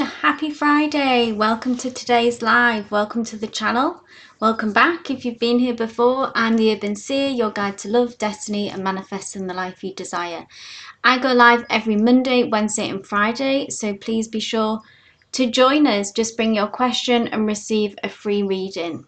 happy Friday. Welcome to today's live. Welcome to the channel. Welcome back. If you've been here before, I'm the Urban Seer, your guide to love, destiny and manifesting the life you desire. I go live every Monday, Wednesday and Friday, so please be sure to join us. Just bring your question and receive a free reading.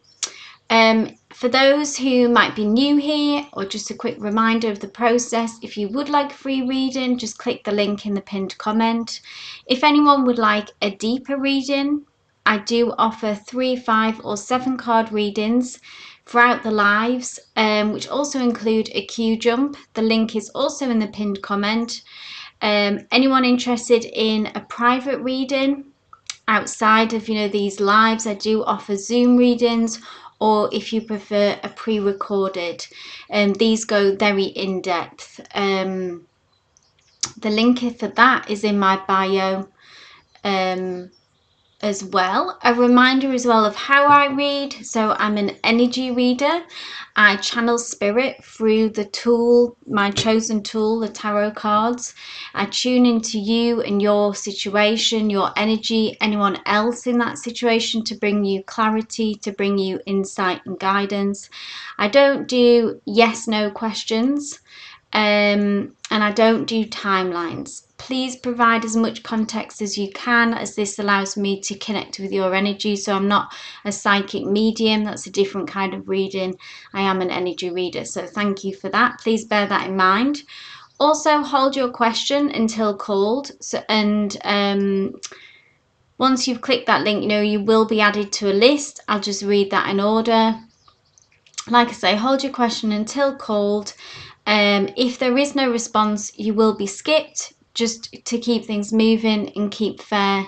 For those who might be new here, or just a quick reminder of the process, if you would like a free reading, just click the link in the pinned comment. If anyone would like a deeper reading, I do offer 3, 5 or 7 card readings throughout the lives, which also include a Q jump. The link is also in the pinned comment. Anyone interested in a private reading outside of these lives, I do offer Zoom readings, or if you prefer a pre-recorded, these go very in-depth. The link for that is in my bio as well. A reminder as well of how I read. So I'm an energy reader. I channel spirit through the tool, my chosen tool, the tarot cards. I tune into you and your situation, your energy, anyone else in that situation, to bring you clarity, to bring you insight and guidance. I don't do yes no questions, and I don't do timelines. Please provide as much context as you can, as this allows me to connect with your energy. So I'm not a psychic medium. That's a different kind of reading. I am an energy reader. So thank you for that. Please bear that in mind. Also, hold your question until called. Once you've clicked that link, you will be added to a list. I'll just read that in order. Like I say, hold your question until called. If there is no response, you will be skipped, just to keep things moving and keep fair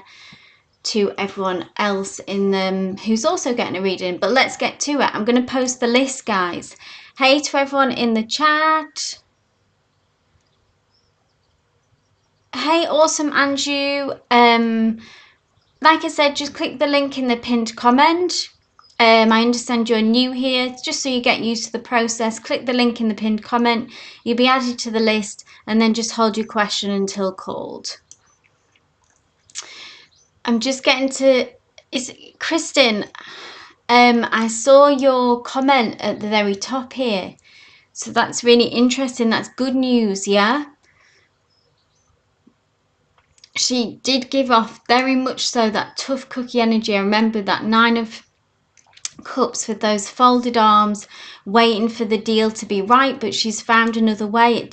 to everyone else in them who's also getting a reading. But let's get to it. I'm going to post the list, guys. Hey to everyone in the chat. Hey, awesome Anju. Like I said, just click the link in the pinned comment. I understand you're new here. Just so you get used to the process, click the link in the pinned comment. You'll be added to the list, and then just hold your question until called. I'm just getting to... Kristen, I saw your comment at the very top here. So that's really interesting. That's good news, yeah? She did give off very much so that tough cookie energy. I remember that 9 of Cups with those folded arms, waiting for the deal to be right, but she's found another way.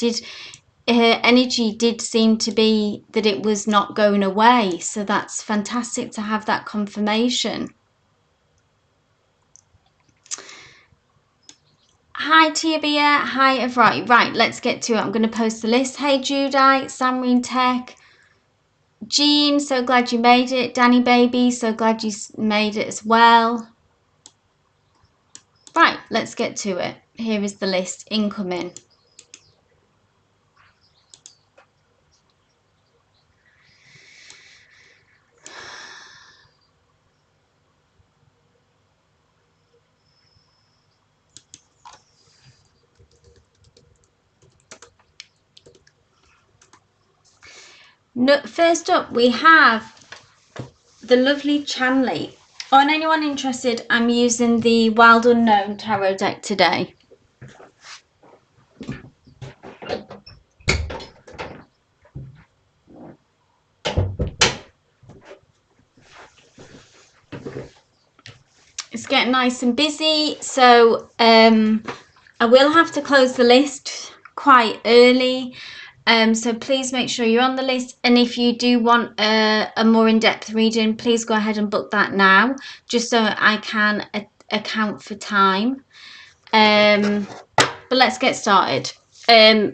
Her energy did seem to be that it was not going away. So that's fantastic to have that confirmation. Hi Tia, hi right, let's get to it. I'm going to post the list. Hey Judite, Samreen Tech, Jean, so glad you made it. Danny Baby, so glad you made it as well. Right, let's get to it. Here is the list incoming. First up, we have the lovely Chanley. On anyone interested, I'm using the Wild Unknown tarot deck today. It's getting nice and busy, so I will have to close the list quite early. So please make sure you're on the list, and if you do want a more in-depth reading, please go ahead and book that now, just so I can account for time. But let's get started.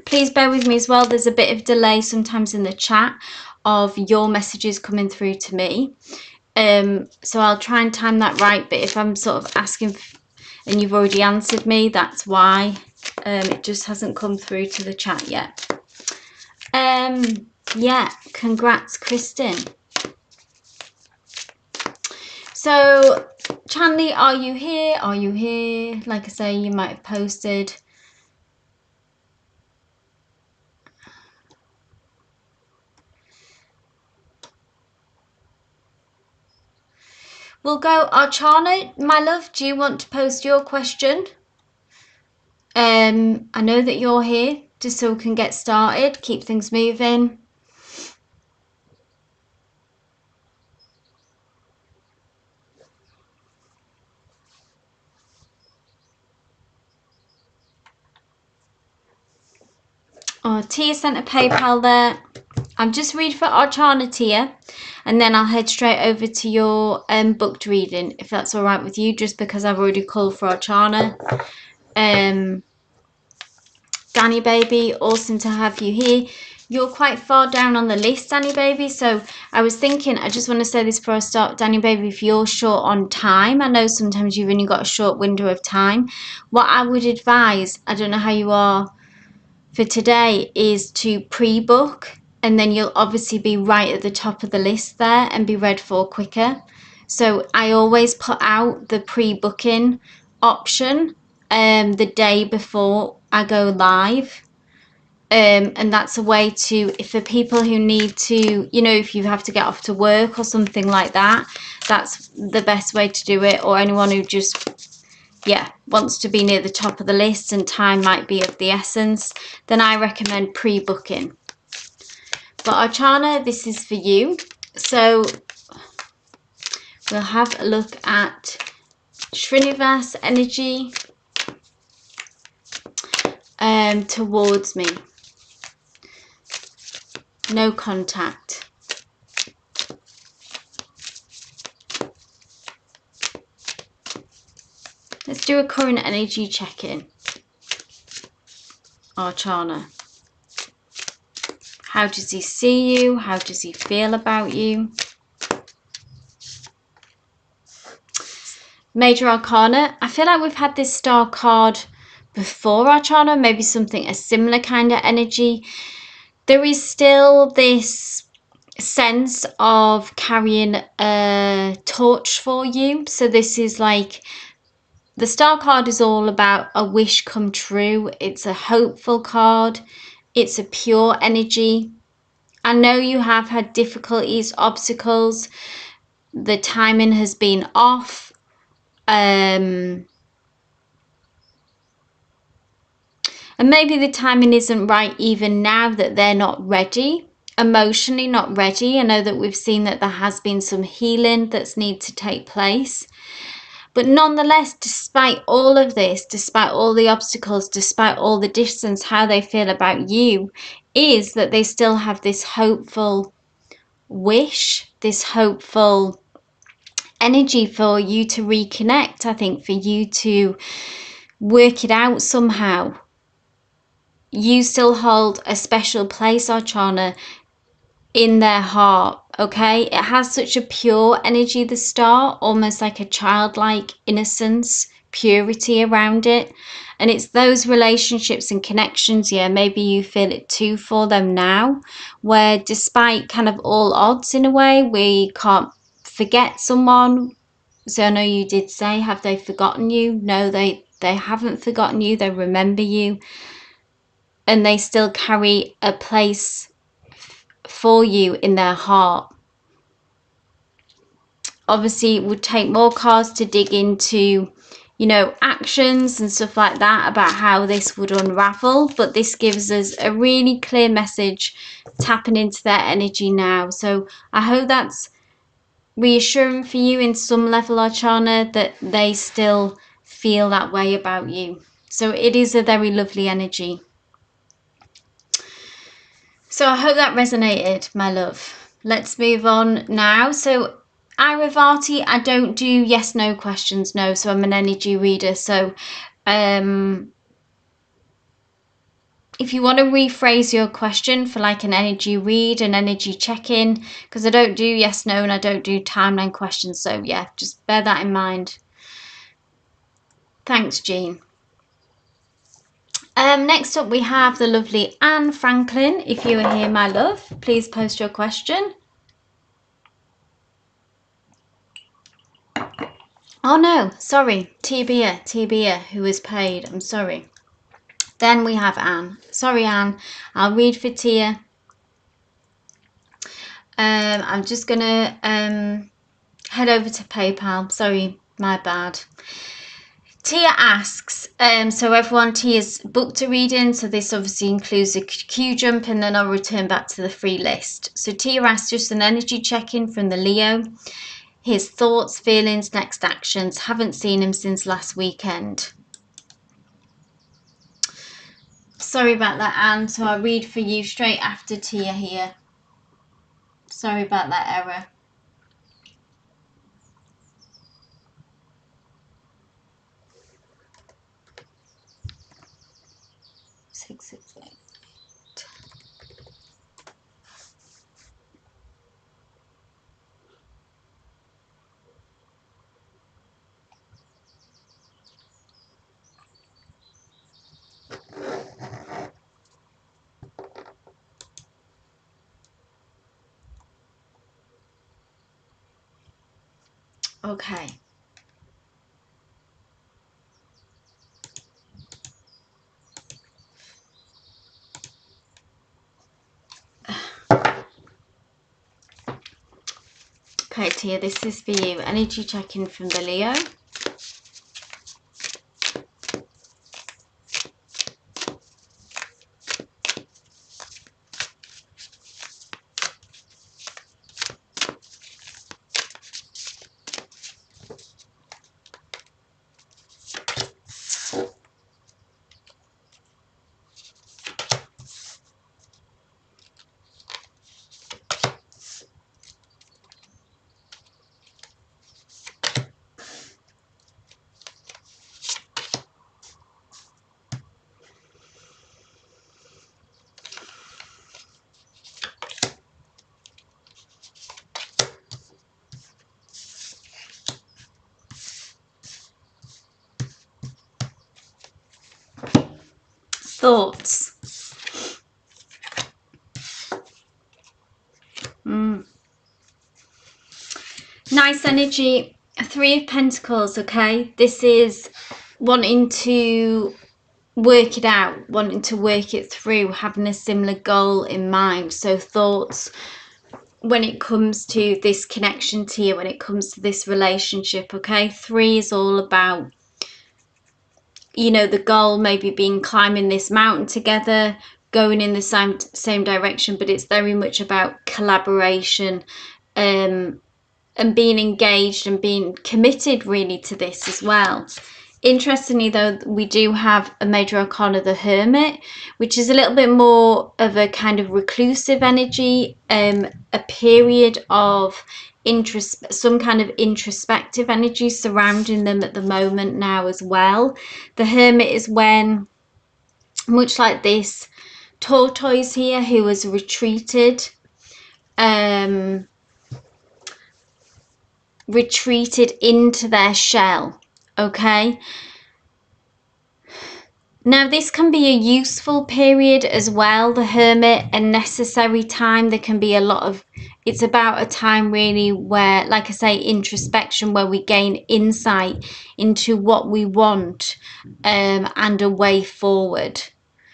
Please bear with me as well. There's a bit of delay sometimes in the chat of your messages coming through to me. So I'll try and time that right, but if I'm sort of asking and you've already answered me, that's why it just hasn't come through to the chat yet. Yeah, congrats Kristen. So Chanley, are you here? Are you here? Like I say, you might have posted. We'll go Archana, my love. Do you want to post your question? I know that you're here, just so we can get started, keep things moving. Oh, Tia sent a PayPal there. I'm just read for Archana, Tia, and then I'll head straight over to your booked reading, if that's all right with you, just because I've already called for Archana. Danny Baby, awesome to have you here. You're quite far down on the list, Danny Baby, so I was thinking, I just want to say this before I start, Danny Baby, if you're short on time, I know sometimes you've only got a short window of time, what I would advise, I don't know how you are for today, is to pre-book, and then you'll obviously be right at the top of the list there and be read for quicker. So I always put out the pre-booking option the day before I go live. And that's a way to, if for people who need to, you know, if you have to get off to work or something like that, that's the best way to do it. Or anyone who just, yeah, wants to be near the top of the list and time might be of the essence, then I recommend pre-booking. But Archana, this is for you. So we'll have a look at Srinivas energy towards me. No contact. Let's do a current energy check-in. Archana. How does he see you? How does he feel about you? Major Arcana. I feel like we've had this star card before, Archana. Maybe something, a similar kind of energy. There is still this sense of carrying a torch for you. So this is like, the star card is all about a wish come true. It's a hopeful card. It's a pure energy. I know you have had difficulties, obstacles. The timing has been off. And maybe the timing isn't right even now, that they're not ready, emotionally not ready. I know that we've seen that there has been some healing that's need to take place. But nonetheless, despite all of this, despite all the obstacles, despite all the distance, how they feel about you is that they still have this hopeful wish, this hopeful energy for you to reconnect, I think, for you to work it out somehow. You still hold a special place, Archana, in their heart, okay? It has such a pure energy, the star, almost like a childlike innocence, purity around it. And it's those relationships and connections, yeah, maybe you feel it too for them now, where despite kind of all odds in a way, we can't forget someone. So I know you did say, have they forgotten you? No, they haven't forgotten you. They remember you. And they still carry a place for you in their heart. Obviously, it would take more cards to dig into, you know, actions and stuff like that about how this would unravel. But this gives us a really clear message tapping into their energy now. So I hope that's reassuring for you in some level, Archana, that they still feel that way about you. So it is a very lovely energy. So I hope that resonated, my love. Let's move on now. So Iravati, I don't do yes no questions, no, so I'm an energy reader. So if you want to rephrase your question for like an energy read, an energy check-in, because I don't do yes no and I don't do timeline questions, so yeah, just bear that in mind. Thanks, Jean. Next up we have the lovely Anne Franklin. If you are here, my love, please post your question. Oh no, sorry, Tia, who is paid, I'm sorry. Then we have Anne. Sorry, Anne, I'll read for Tia. I'm just gonna head over to PayPal. Sorry, my bad. Tia asks, so everyone, Tia's booked a reading, so this obviously includes a Q jump, and then I'll return back to the free list. So Tia asks just an energy check-in from the Leo. His thoughts, feelings, next actions. Haven't seen him since last weekend. Sorry about that, Anne. So I'll read for you straight after Tia here. Sorry about that error. 668. Okay. Okay, Tia, this is for you. Energy check-in from the Leo. Thoughts. Nice energy. 3 of Pentacles, okay? This is wanting to work it out, wanting to work it through, having a similar goal in mind. So thoughts when it comes to this connection to you, when it comes to this relationship, okay? 3 is all about, you know, the goal maybe being climbing this mountain together, going in the same direction, but it's very much about collaboration, and being engaged and being committed really to this as well. Interestingly though, we do have a major arcana, the Hermit, which is a little bit more of a kind of reclusive energy, a period of some kind of introspective energy surrounding them at the moment now as well. The Hermit is when, much like this tortoise here who has retreated, retreated into their shell, okay? Now this can be a useful period as well, the Hermit, a necessary time. There can be a lot of, it's about a time really where, like I say, introspection, where we gain insight into what we want, and a way forward.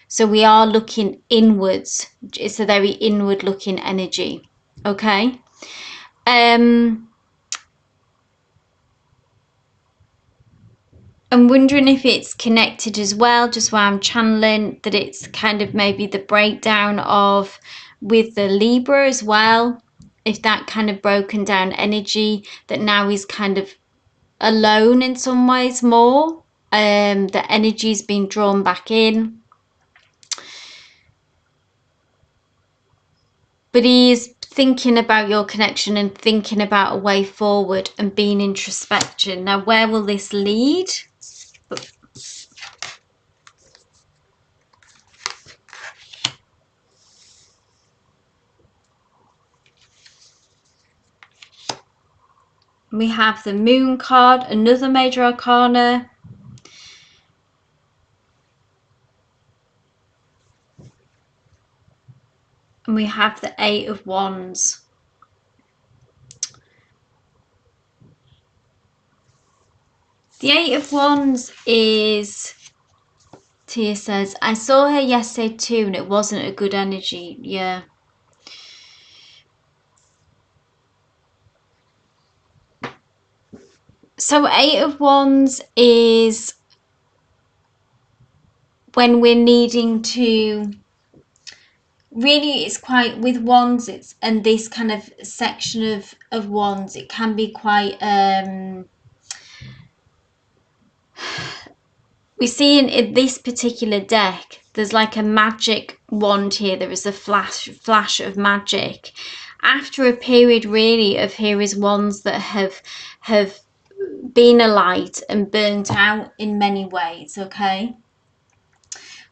So we are looking inwards. It's a very inward looking energy, okay? I'm wondering if it's connected as well, just where I'm channeling, that it's kind of maybe the breakdown of with the Libra as well, if that kind of broken down energy that now is kind of alone in some ways more, the energy's been drawn back in. But he is thinking about your connection and thinking about a way forward and being introspection. Now, where will this lead? We have the Moon card, another major arcana. And we have the 8 of Wands. The 8 of Wands is, Tia says, I saw her yesterday too and it wasn't a good energy. Yeah. So 8 of Wands is when we're needing to, really it's quite, with Wands, it's, and this kind of section of Wands, it can be quite, we see in this particular deck, there's like a magic wand here. There is a flash of magic. After a period really of, here is wands that have been alight and burnt out in many ways, okay?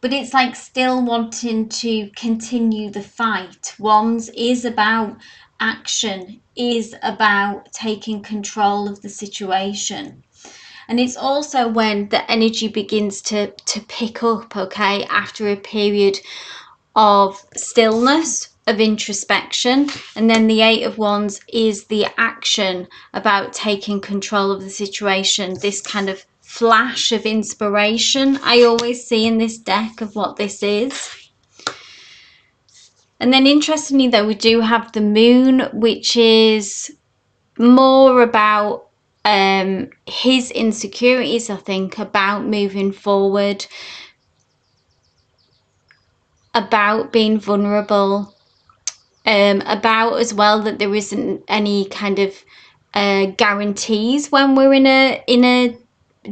But it's like still wanting to continue the fight. Wands is about action, is about taking control of the situation. And it's also when the energy begins to pick up, okay, after a period of stillness, of introspection. And then the 8 of Wands is the action, about taking control of the situation. This kind of flash of inspiration I always see in this deck of what this is. And then interestingly though, we do have the moon, which is more about his insecurities, I think, about moving forward, about being vulnerable, about as well that there isn't any kind of guarantees when we're in a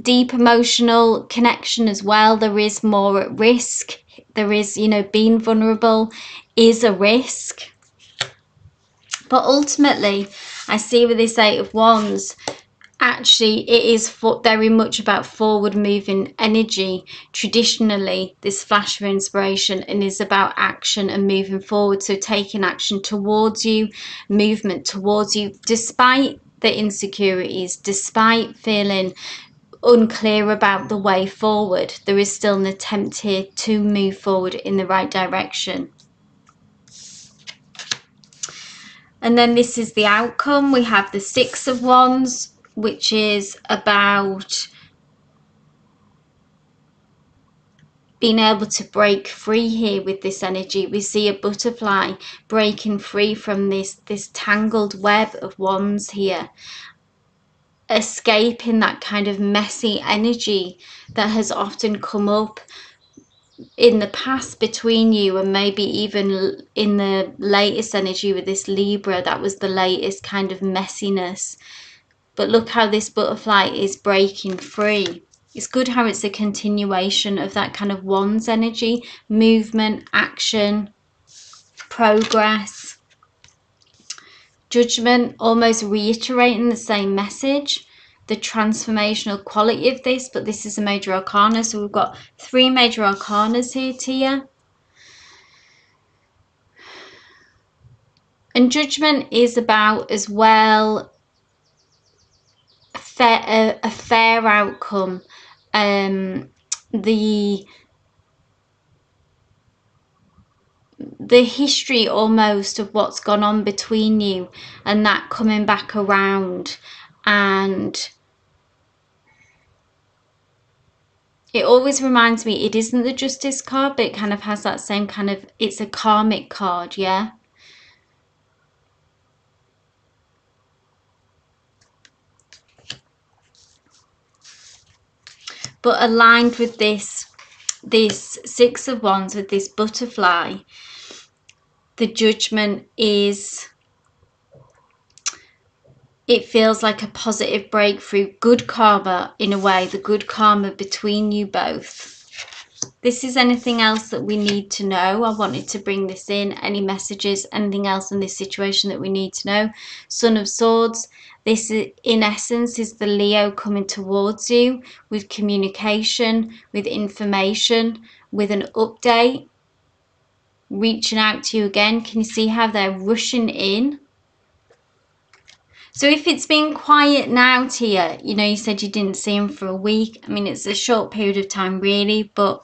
deep emotional connection as well. There is more at risk. There is, you know, being vulnerable is a risk. But ultimately, I see with this 8 of Wands, actually it is very much about forward moving energy traditionally, this flash of inspiration, and is about action and moving forward. So taking action towards you, movement towards you, despite the insecurities, despite feeling unclear about the way forward, there is still an attempt here to move forward in the right direction. And then this is the outcome. We have the 6 of Wands, which is about being able to break free here with this energy. We see a butterfly breaking free from this tangled web of wands here, escaping that kind of messy energy that has often come up in the past between you, and maybe even in the latest energy with this Libra, that was the latest kind of messiness. But look how this butterfly is breaking free. It's good how it's a continuation of that kind of wands energy, movement, action, progress. Judgment, almost reiterating the same message, the transformational quality of this, but this is a major arcana, so we've got 3 major arcanas here, Tia. And judgment is about as well a fair outcome, the history almost of what's gone on between you, and that coming back around. And it always reminds me, it isn't the Justice card, but it kind of has that same kind of, it's a karmic card, yeah. But aligned with this 6 of Wands, with this butterfly, the judgment is, it feels like a positive breakthrough, good karma in a way, the good karma between you both. This is anything else that we need to know. I wanted to bring this in, any messages, anything else in this situation that we need to know. Son of Swords, this in essence is the Leo coming towards you with communication, with information, with an update, reaching out to you again. Can you see how they're rushing in? So if it's been quiet now, Tia, you know, you said you didn't see him for a week. I mean, it's a short period of time really, but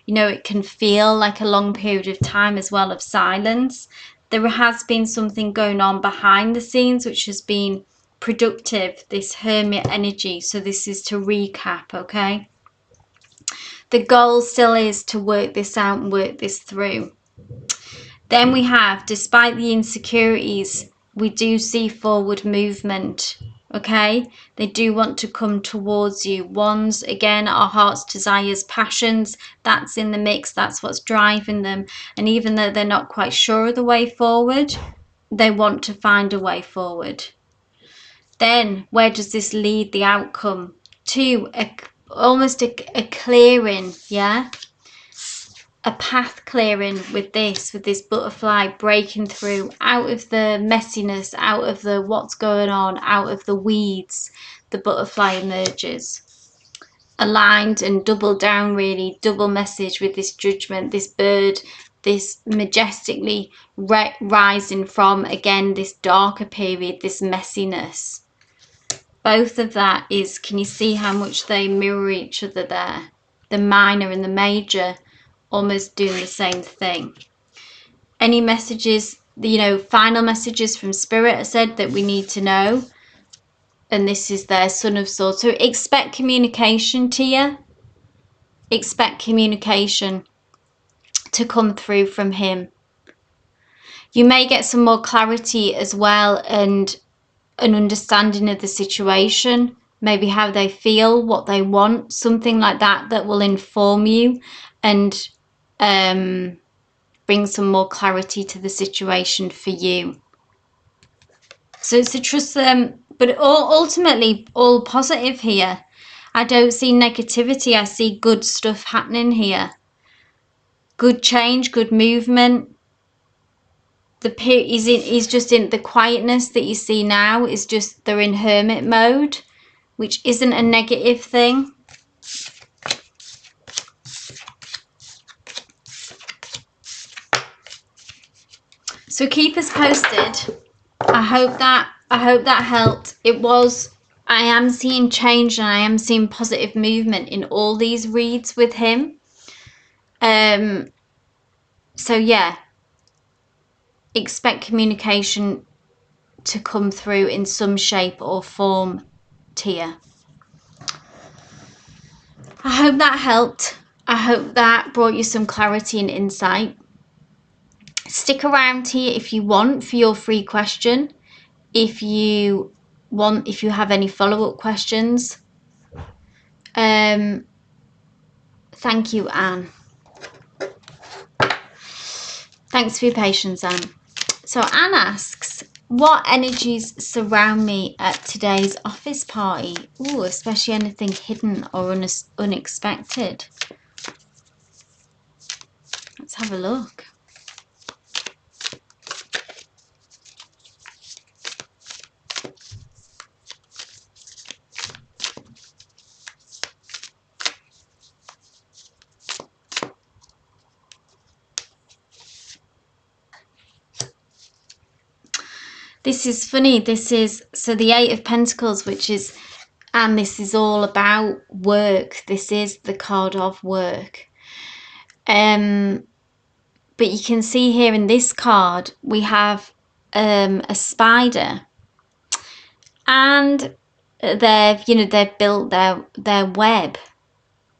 you know, it can feel like a long period of time as well of silence. There has been something going on behind the scenes which has been productive, this Hermit energy. So this is to recap, okay? The goal still is to work this out and work this through. Then we have, despite the insecurities, we do see forward movement, Okay, they do want to come towards you. Wands, again, our heart's desires, passions, that's in the mix. That's what's driving them. And even though they're not quite sure of the way forward, they want to find a way forward. Then where does this lead the outcome? To almost a clearing, yeah? A path clearing with this butterfly breaking through out of the messiness, out of the what's going on, out of the weeds. The butterfly emerges aligned and double down, really double message with this judgment, this bird, this majestically rising from, again, this darker period, this messiness. Both of that is, can you see how much they mirror each other there? The minor and the major almost doing the same thing. Any messages, you know, final messages from Spirit are said that we need to know. And this is their Son of Swords. So expect communication, Tia. Expect communication to come through from him. You may get some more clarity as well, and an understanding of the situation, maybe how they feel, what they want, something like that, that will inform you and bring some more clarity to the situation for you. So it's to trust them, but ultimately all positive here. I don't see negativity. I see good stuff happening here. Good change, good movement. He's just in the quietness that you see now is just they're in hermit mode, which isn't a negative thing. So keep us posted. I hope that helped. I am seeing change and I am seeing positive movement in all these reads with him. So yeah, expect communication to come through in some shape or form, Tia. I hope that helped. I hope that brought you some clarity and insight. Stick around here if you want for your free question. If you have any follow-up questions. Thank you, Anne. Thanks for your patience, Anne. So Anne asks, what energies surround me at today's office party? Ooh, especially anything hidden or unexpected. Let's have a look. This is funny. So the Eight of Pentacles, and this is all about work. This is the card of work. But you can see here in this card, we have a spider, and they've built their web.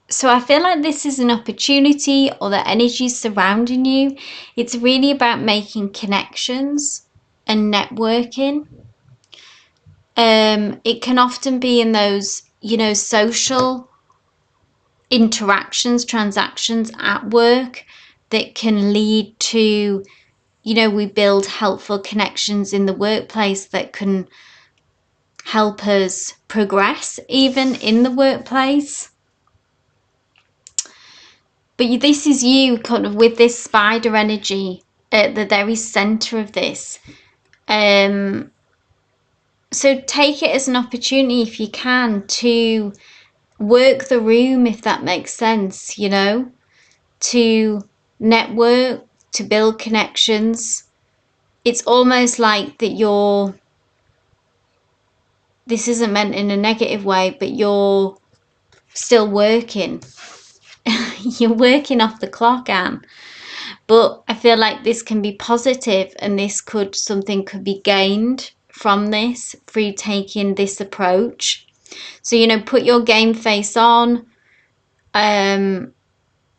So I feel like this is an opportunity, or the energy surrounding you. It's really about making connections and networking. It can often be in those, social interactions, transactions at work that can lead to, we build helpful connections in the workplace that can help us progress even in the workplace. But this is you kind of with this spider energy at the very center of this. So take it as an opportunity, if you can, to work the room, if that makes sense, to network, to build connections. It's almost like that this isn't meant in a negative way, but you're still working. You're working off the clock, Anne. But I feel like this can be positive, and something could be gained from this through taking this approach. So, put your game face on, wear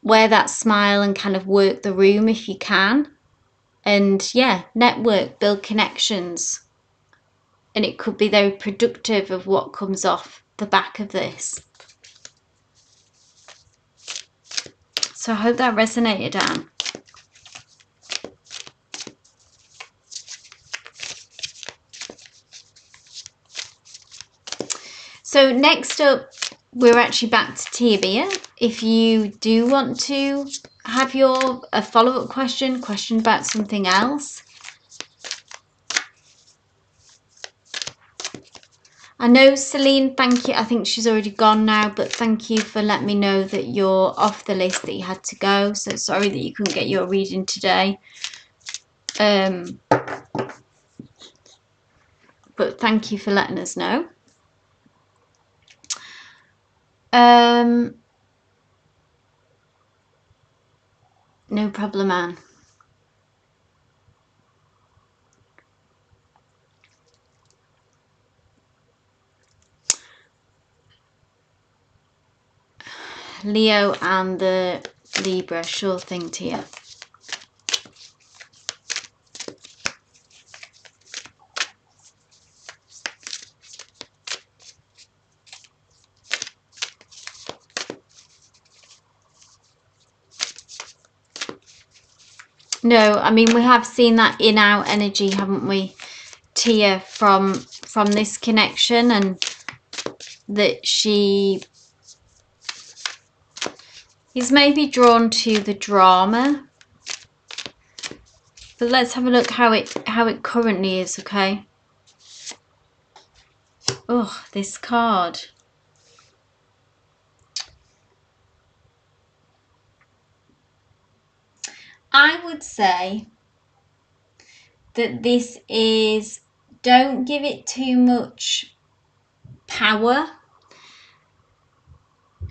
that smile and kind of work the room if you can. And yeah, network, build connections. and it could be very productive of what comes off the back of this. So I hope that resonated, Anne. So next up, we're actually back to Tia. If you do want to have a follow-up question about something else. I know Celine, thank you. I think she's already gone now, but thank you for letting me know that you're off the list, that you had to go. So sorry that you couldn't get your reading today. But thank you for letting us know. No problem, Anne. Leo and the Libra, sure thing, Tia. No, I mean, we have seen that in-out energy, haven't we, Tia, from this connection, and that she is maybe drawn to the drama. But let's have a look how it currently is, okay? Oh, this card. I would say that this is, don't give it too much power,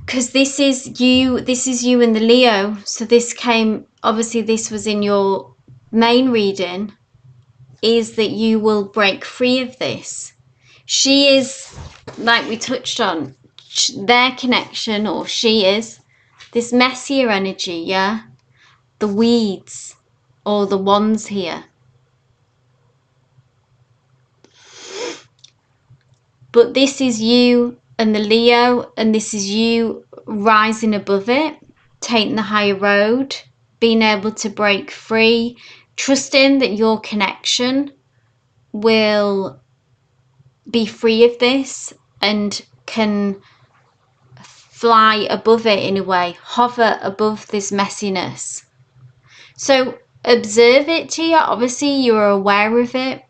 because this is you and the Leo. So this came, obviously this was in your main reading, is that you will break free of this. She is, like we touched on, their connection, or she is this messier energy, yeah, the weeds, or the wands here. But this is you and the Leo, and this is you rising above it, taking the higher road, being able to break free, trusting that your connection will be free of this and can fly above it in a way, hover above this messiness. So observe it, Tia. Obviously you're aware of it,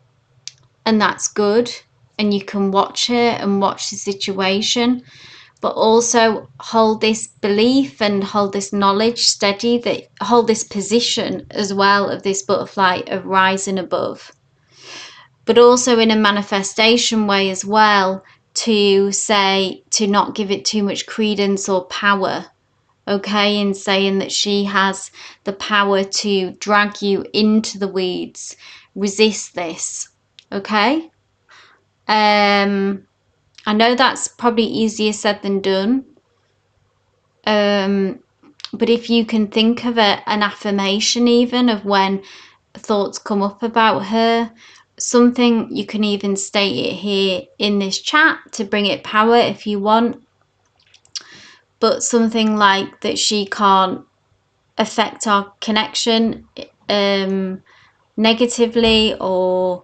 and that's good, and you can watch it and watch the situation, but also hold this belief and hold this knowledge steady, that hold this position as well of this butterfly of rising above, but also in a manifestation way as well, to say, to not give it too much credence or power, okay, in saying that she has the power to drag you into the weeds. Resist this, okay? I know that's probably easier said than done, but if you can think of an affirmation, even of when thoughts come up about her, something, you can even state it here in this chat to bring it power if you want, but something like that she can't affect our connection negatively, or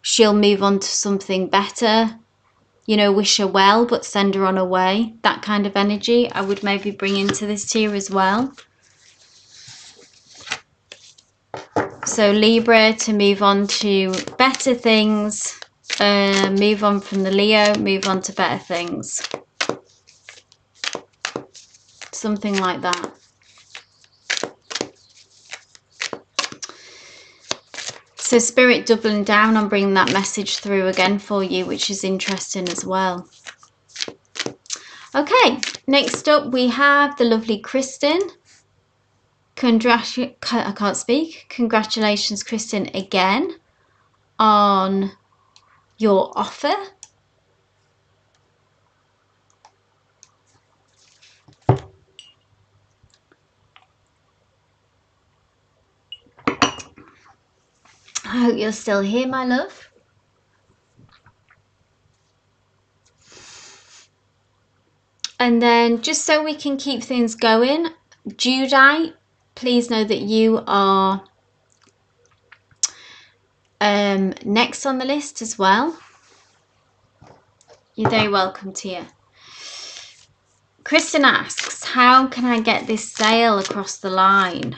she'll move on to something better, you know, wish her well but send her on her way. That kind of energy I would maybe bring into this tier as well. So Libra, to move on to better things, move on from the Leo, move on to better things, something like that. So Spirit doubling down on bringing that message through again for you, which is interesting as well. Okay, next up we have the lovely Kristen. I can't speak. Congratulations, Kristen, again on your offer. I hope you're still here, my love. And then just so we can keep things going, Judite, please know that you are next on the list as well. You're very welcome, Tia. Kristen asks, how can I get this sale across the line?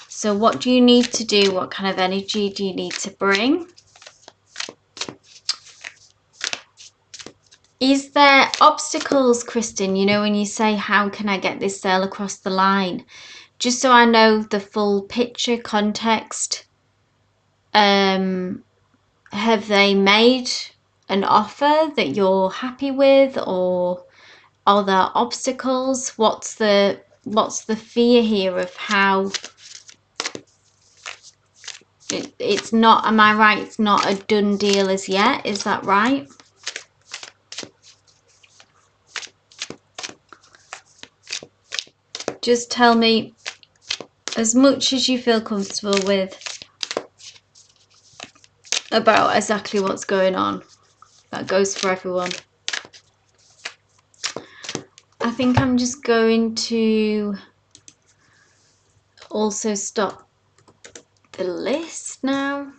So what do you need to do? What kind of energy do you need to bring? Is there obstacles, Kristen? You know, when you say, how can I get this sale across the line? Just so I know the full picture, context. Have they made an offer that you're happy with, or are there obstacles? What's the fear here of how it's not, am I right, it's not a done deal as yet, is that right? Just tell me as much as you feel comfortable with about exactly what's going on. That goes for everyone. I think I'm just going to also stop the list now.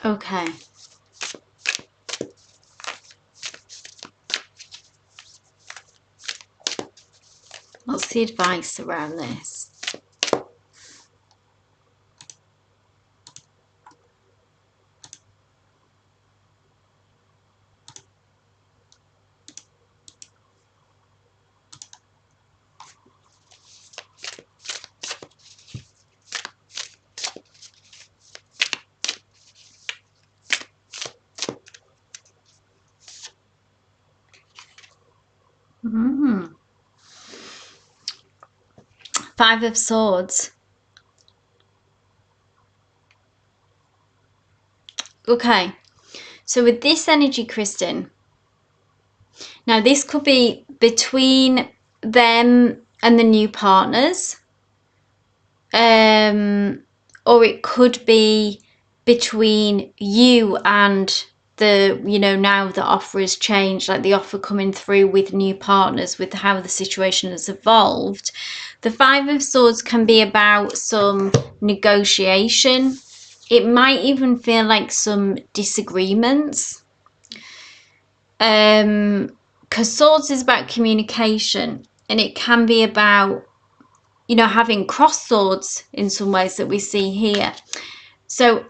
Okay. What's the advice around this? Five of Swords. Okay, so with this energy, Kristen, now this could be between them and the new partners, or it could be between you and the, you know, now the offer has changed, like the offer coming through with new partners, with how the situation has evolved. The Five of Swords can be about some negotiation. It might even feel like some disagreements. Because Swords is about communication, and it can be about, you know, having crossed swords in some ways that we see here. So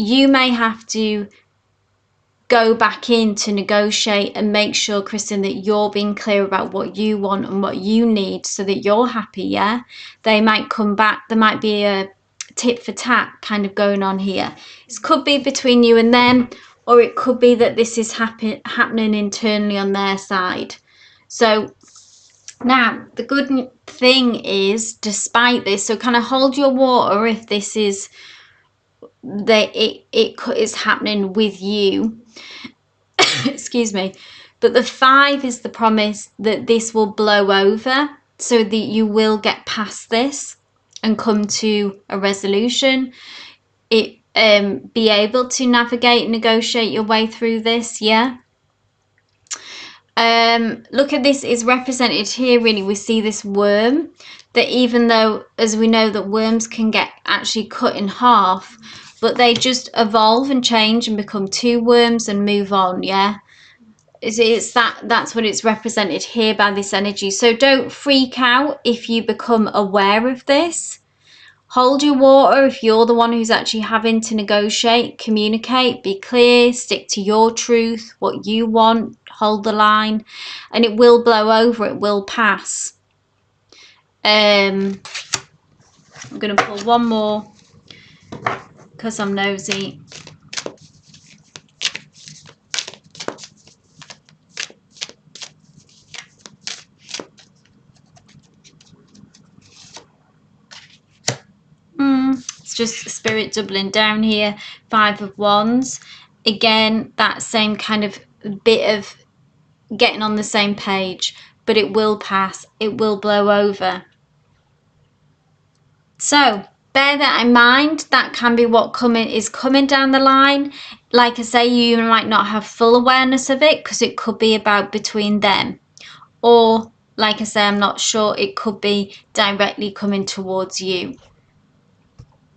you may have to go back in to negotiate and make sure, Kristen, that you're being clear about what you want and what you need so that you're happy, yeah? They might come back, there might be a tit for tat kind of going on here. It could be between you and them, or it could be that this is happening internally on their side. So now the good thing is, despite this, so kind of hold your water if this is that it is happening with you. Excuse me. But the 5 is the promise that this will blow over, so that you will get past this and come to a resolution. Be able to navigate, negotiate your way through this, yeah. Look at this, is represented here, really. We see this worm, that even though, as we know, that worms can get actually cut in half, but they just evolve and change and become 2 worms and move on, yeah. That's what it's represented here by this energy. So don't freak out if you become aware of this. Hold your water if you're the one who's actually having to negotiate, communicate, be clear, stick to your truth, what you want, hold the line, and it will blow over, it will pass. I'm going to pull one more because I'm nosy. just Spirit doubling down here. 5 of Wands. Again, that same kind of bit of getting on the same page, but it will pass. It will blow over. So bear that in mind. That can be what is coming down the line. Like I say, you might not have full awareness of it because it could be about between them. Or, like I say, I'm not sure, it could be directly coming towards you.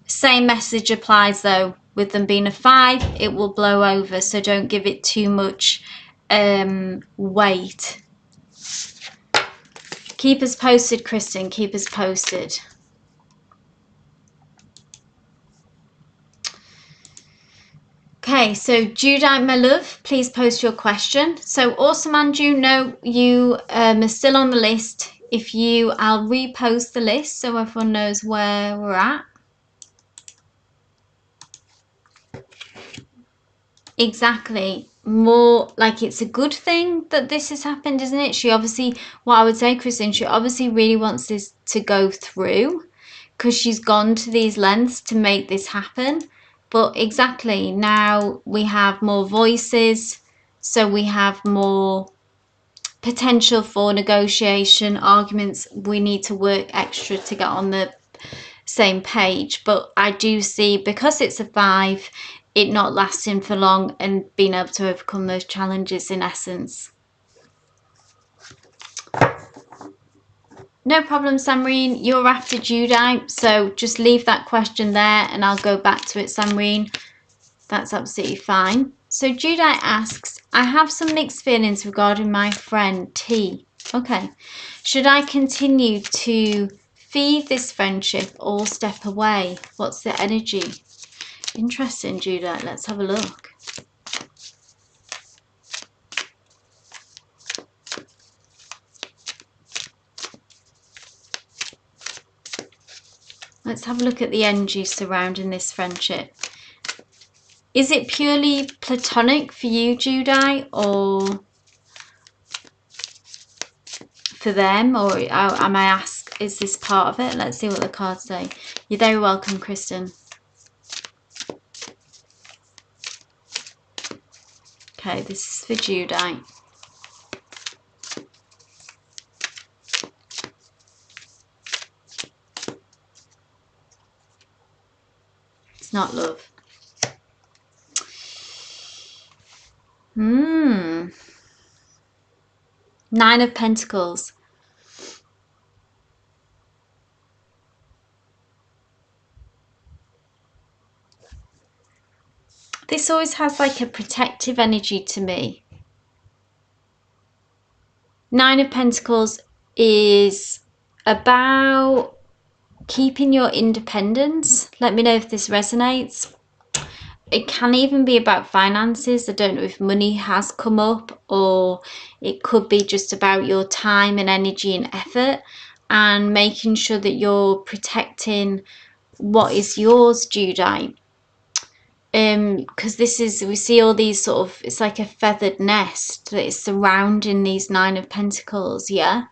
Same message applies though. With them being a 5, it will blow over. So don't give it too much weight. Keep us posted, Kristen. Keep us posted. Okay, so Judite, my love, please post your question. So Awesome Andrew, no, you are still on the list. If you, I'll repost the list so everyone knows where we're at. Exactly. More like it's a good thing that this has happened, isn't it? She obviously, what I would say, Kristen, she obviously really wants this to go through because she's gone to these lengths to make this happen. But exactly, now we have more voices, so we have more potential for negotiation, arguments. We need to work extra to get on the same page. But I do see, because it's a 5, it not lasting for long and being able to overcome those challenges in essence. No problem, Samreen. You're after Judite, so just leave that question there and I'll go back to it, Samreen. That's absolutely fine. So Judite asks, I have some mixed feelings regarding my friend T. Okay. Should I continue to feed this friendship or step away? What's the energy? Interesting, Judite. Let's have a look. Let's have a look at the energy surrounding this friendship. Is it purely platonic for you, Judite, or for them? Or am I asked, is this part of it? Let's see what the cards say. You're very welcome, Kristen. Okay, this is for Judite. It's not love. 9 of Pentacles. This always has like a protective energy to me. 9 of Pentacles is about keeping your independence. Let me know if this resonates. It can even be about finances. I don't know if money has come up, or it could be just about your time and energy and effort and making sure that you're protecting what is yours, Judite. Because this is, we see all these sort of, it's like a feathered nest that is surrounding these 9 of Pentacles, yeah?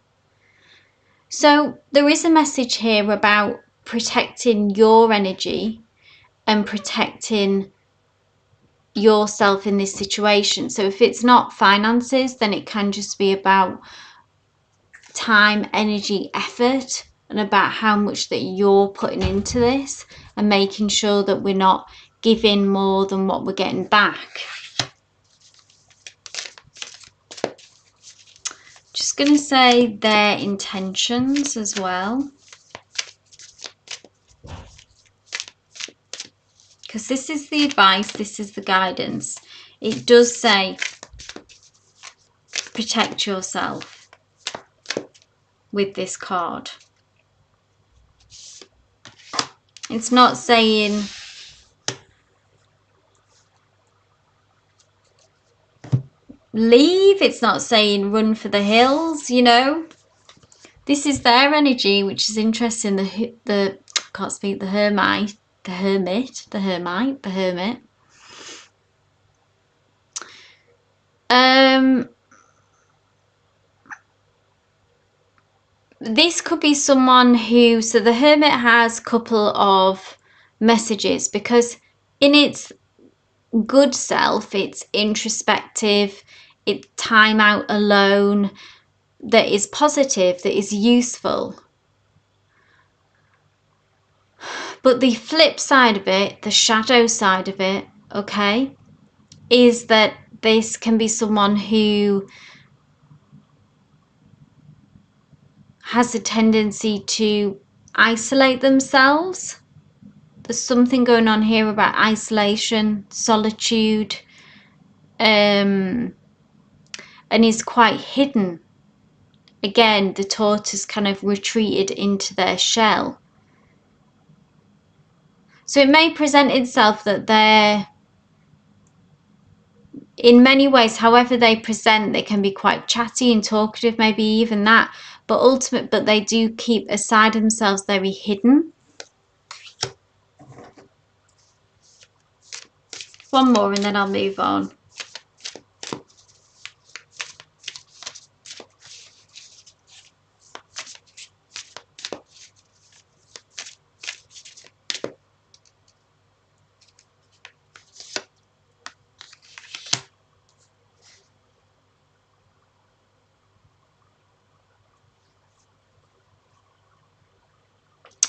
So there is a message here about protecting your energy and protecting yourself in this situation. So if it's not finances, then it can just be about time, energy, effort, and about how much that you're putting into this and making sure that we're not giving more than what we're getting back. Just going to say their intentions as well, because this is the advice, this is the guidance. It does say protect yourself with this card. It's not saying leave, it's not saying run for the hills, you know. This is their energy, which is interesting. The can't speak, the hermit. This could be someone who, so the hermit has a couple of messages, because in its good self, it's introspective, it's time out alone, that is positive, that is useful. But the flip side of it, the shadow side of it, okay, is that this can be someone who has a tendency to isolate themselves. There's something going on here about isolation, solitude, and is quite hidden. Again, the tortoise kind of retreated into their shell. So it may present itself that they're, in many ways, however they present, they can be quite chatty and talkative, maybe even that, but they do keep a side of themselves very hidden. One more and then I'll move on.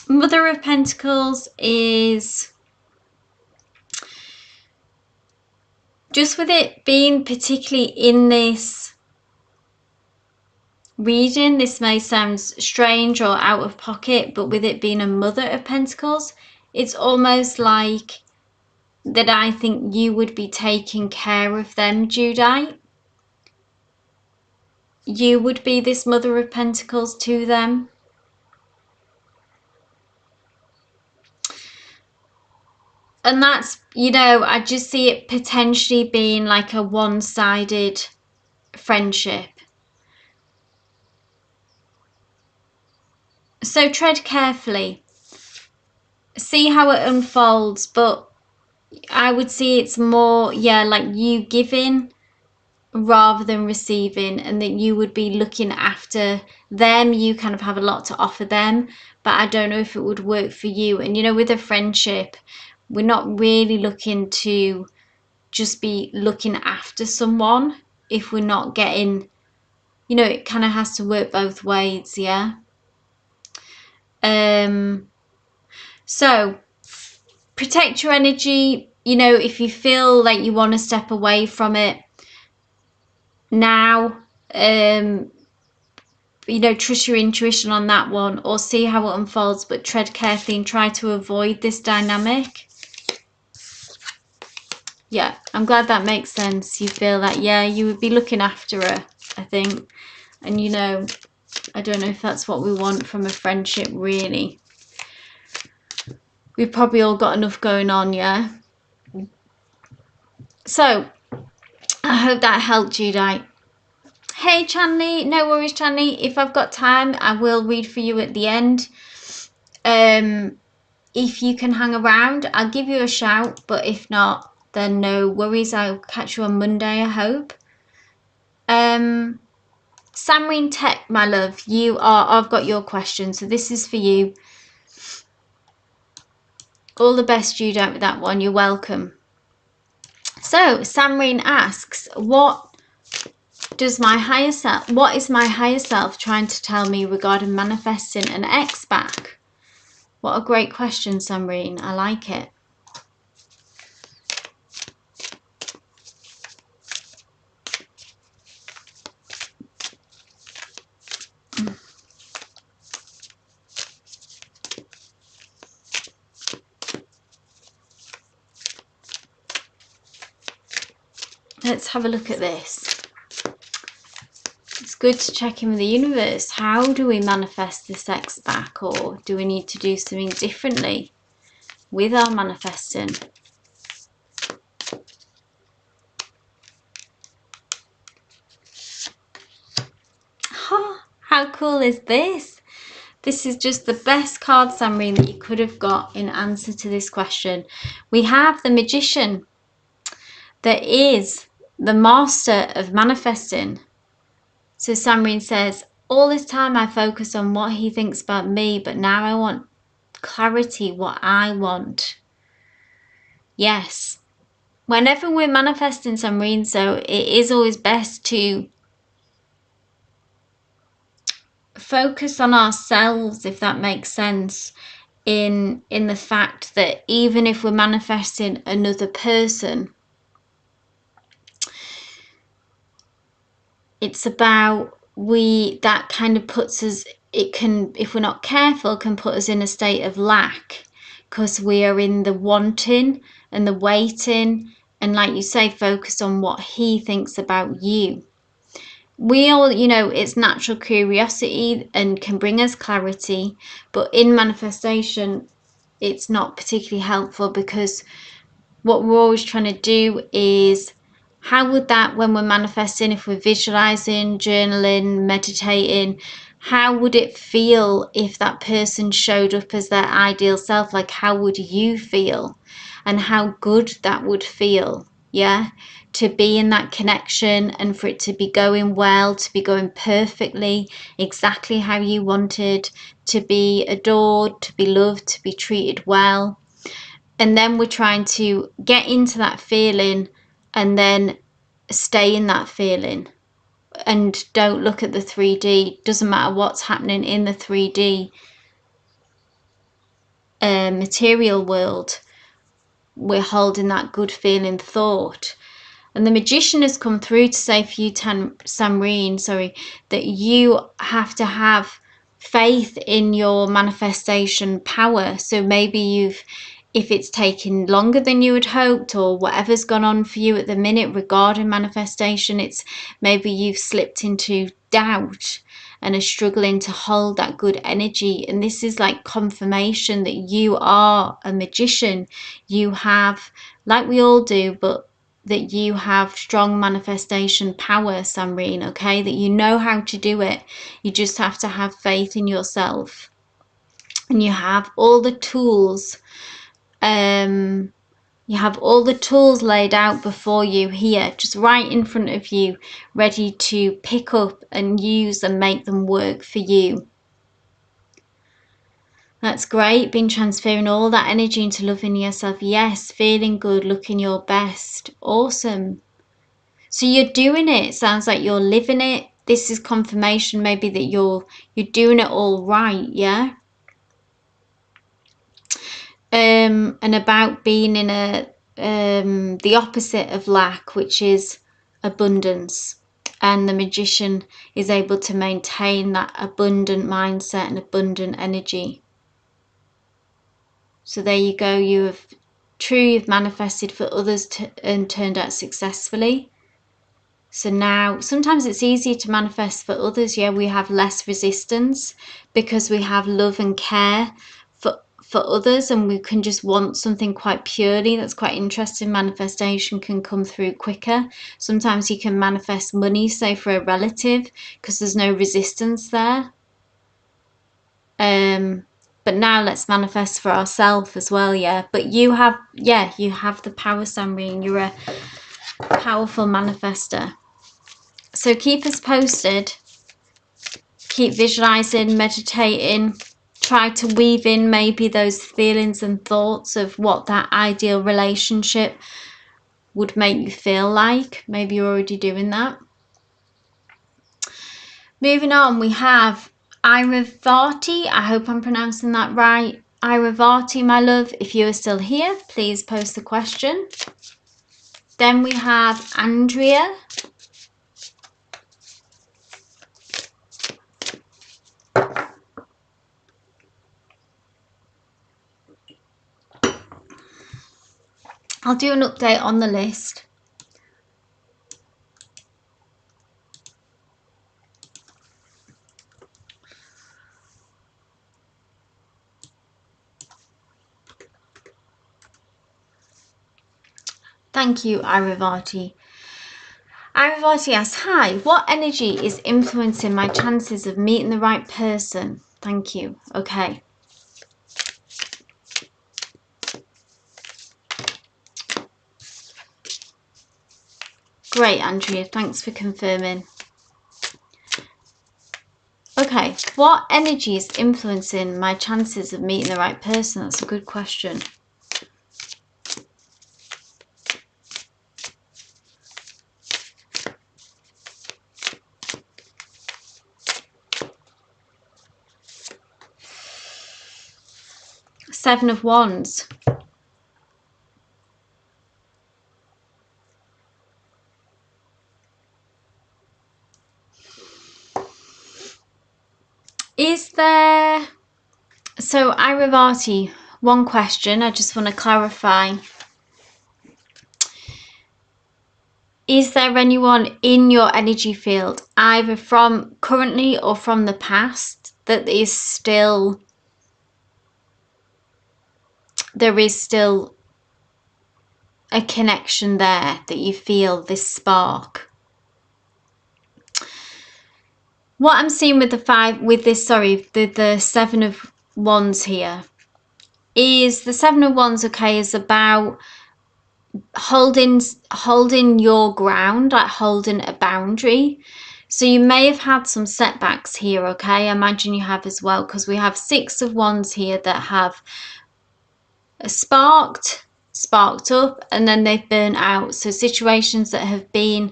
Mother of Pentacles is, just with it being particularly in this reading, this may sound strange or out of pocket, but with it being a Mother of Pentacles, it's almost like that I think you would be taking care of them, Judite. You would be this Mother of Pentacles to them. And that's, I just see it potentially being like a one-sided friendship. So tread carefully. See how it unfolds, but I would see it's more, like you giving rather than receiving, and that you would be looking after them. You kind of have a lot to offer them, but I don't know if it would work for you. And with a friendship, we're not really looking to just be looking after someone if we're not getting, it kind of has to work both ways. So protect your energy. If you feel like you want to step away from it now, trust your intuition on that one, or see how it unfolds, but tread carefully and try to avoid this dynamic. I'm glad that makes sense. You feel that, you would be looking after her, I think. And I don't know if that's what we want from a friendship, really. We've probably all got enough going on, So I hope that helped, Judite. Hey Chanley, no worries Chanley. If I've got time, I will read for you at the end. If you can hang around, I'll give you a shout, but if not, then no worries. I'll catch you on Monday, I hope. Samreen Tech, my love, I've got your question, so this is for you. All the best, Judite, with that one. You're welcome. So Samreen asks, what is my higher self trying to tell me regarding manifesting an ex back? What a great question, Samreen. I like it. Let's have a look at this. It's good to check in with the universe. How do we manifest this ex back, or do we need to do something differently with our manifesting? Oh, how cool is this? This is just the best card, Samreen, that you could have got in answer to this question. We have the Magician, that is the master of manifesting. So Samreen says, all this time I focused on what he thinks about me, but now I want clarity, what I want. Yes. Whenever we're manifesting some readings, so it is always best to focus on ourselves, if that makes sense, in the fact that even if we're manifesting another person, it's about that kind of puts us, it can, if we're not careful, can put us in a state of lack, because we are in the wanting and the waiting, and like you say, focus on what he thinks about you. We all, you know, it's natural curiosity and can bring us clarity, but in manifestation it's not particularly helpful, because what we're always trying to do is, how would that, when we're manifesting, if we're visualizing, journaling, meditating, how would it feel if that person showed up as their ideal self? Like, how would you feel, and how good that would feel? Yeah, to be in that connection, and for it to be going well, to be going perfectly, exactly how you wanted, to be adored, to be loved, to be treated well. And then we're trying to get into that feeling and then stay in that feeling, and don't look at the 3D. Doesn't matter what's happening in the 3D material world, we're holding that good feeling thought. And the magician has come through to say for you, Samreen, that you have to have faith in your manifestation power. So maybe if it's taken longer than you had hoped, or whatever's gone on for you at the minute regarding manifestation, it's maybe you've slipped into doubt and are struggling to hold that good energy. And this is like confirmation that you are a magician. You have, like we all do, but that you have strong manifestation power, Samreen, okay? That you know how to do it. You just have to have faith in yourself. And you have all the tools. You have all the tools laid out before you here, just right in front of you, ready to pick up and use and make them work for you. That's great, been transferring all that energy into loving yourself. Yes, feeling good, looking your best. Awesome. So you're doing it. Sounds like you're living it. This is confirmation maybe that you're doing it all right, yeah? And about being in the opposite of lack, which is abundance. And the magician is able to maintain that abundant mindset and abundant energy. So there you go. You've manifested for others and turned out successfully. So now, sometimes it's easier to manifest for others. Yeah, we have less resistance because we have love and care for others, and we can just want something quite purely. That's quite interesting. Manifestation can come through quicker. Sometimes you can manifest money, say for a relative, because there's no resistance there. But now let's manifest for ourselves as well, yeah. But you have the power, Samreen. You're a powerful manifester. So keep us posted. Keep visualizing, meditating. Try to weave in maybe those feelings and thoughts of what that ideal relationship would make you feel like. Maybe you're already doing that. Moving on, we have Iravati. I hope I'm pronouncing that right. Iravati, my love, if you are still here, please post the question. Then we have Andrea. I'll do an update on the list. Thank you, Iravati. Iravati asks, hi, what energy is influencing my chances of meeting the right person? Thank you. Okay. Great, Andrea. Thanks for confirming. Okay, what energy is influencing my chances of meeting the right person? That's a good question. Seven of Wands. Is there... So, Iravati, one question I just want to clarify. Is there anyone in your energy field, either from currently or from the past, that is still... there is still a connection there, that you feel this spark? What I'm seeing with the Seven of Wands here is the Seven of Wands, okay, is about holding your ground, like holding a boundary. So you may have had some setbacks here, okay? I imagine you have as well, because we have Six of Wands here that have sparked up, and then they've burnt out. So situations that have been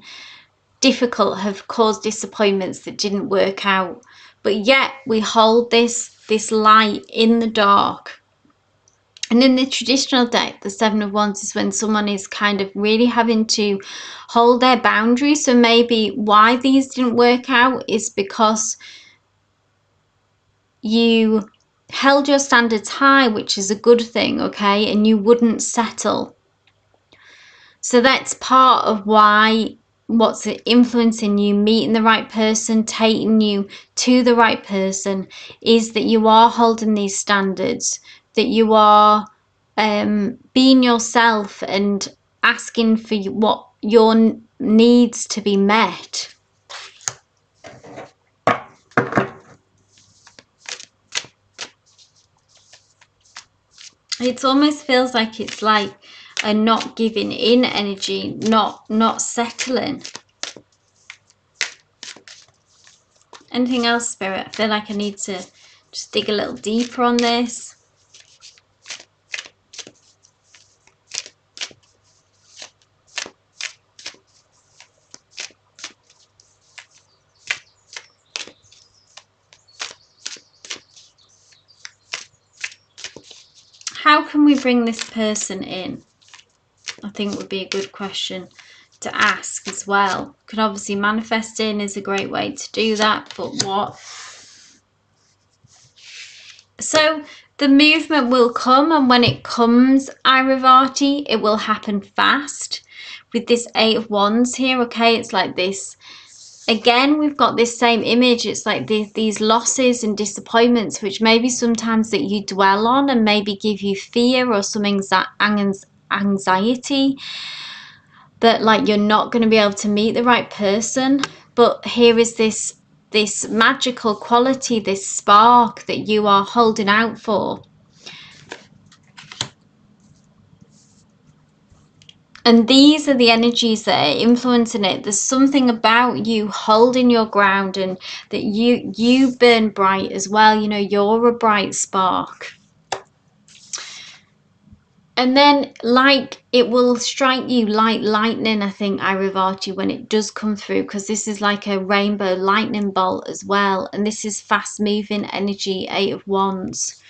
difficult have caused disappointments that didn't work out, but yet we hold this light in the dark. And in the traditional deck, the Seven of Wands is when someone is kind of really having to hold their boundaries. So maybe why these didn't work out is because you held your standards high, which is a good thing, okay, and you wouldn't settle. So that's part of why, what's influencing you meeting the right person, taking you to the right person, is that you are holding these standards, that you are being yourself and asking for what your needs to be met. It almost feels like it's like a not giving in energy, not settling. Anything else, Spirit? I feel like I need to just dig a little deeper on this. How can we bring this person in? I think would be a good question to ask as well. Could obviously manifesting is a great way to do that, but what? So the movement will come, and when it comes, Iravati, it will happen fast. With this Eight of Wands here, okay, it's like this. Again, we've got this same image. It's like these losses and disappointments, which maybe sometimes that you dwell on and maybe give you fear or some anxiety, that like you're not going to be able to meet the right person. But here is this magical quality, this spark that you are holding out for. And these are the energies that are influencing it. There's something about you holding your ground, and that you burn bright as well. You know, you're a bright spark. And then, like, it will strike you like lightning, I think, Iravati, when it does come through, because this is like a rainbow lightning bolt as well. And this is fast-moving energy, Eight of Wands.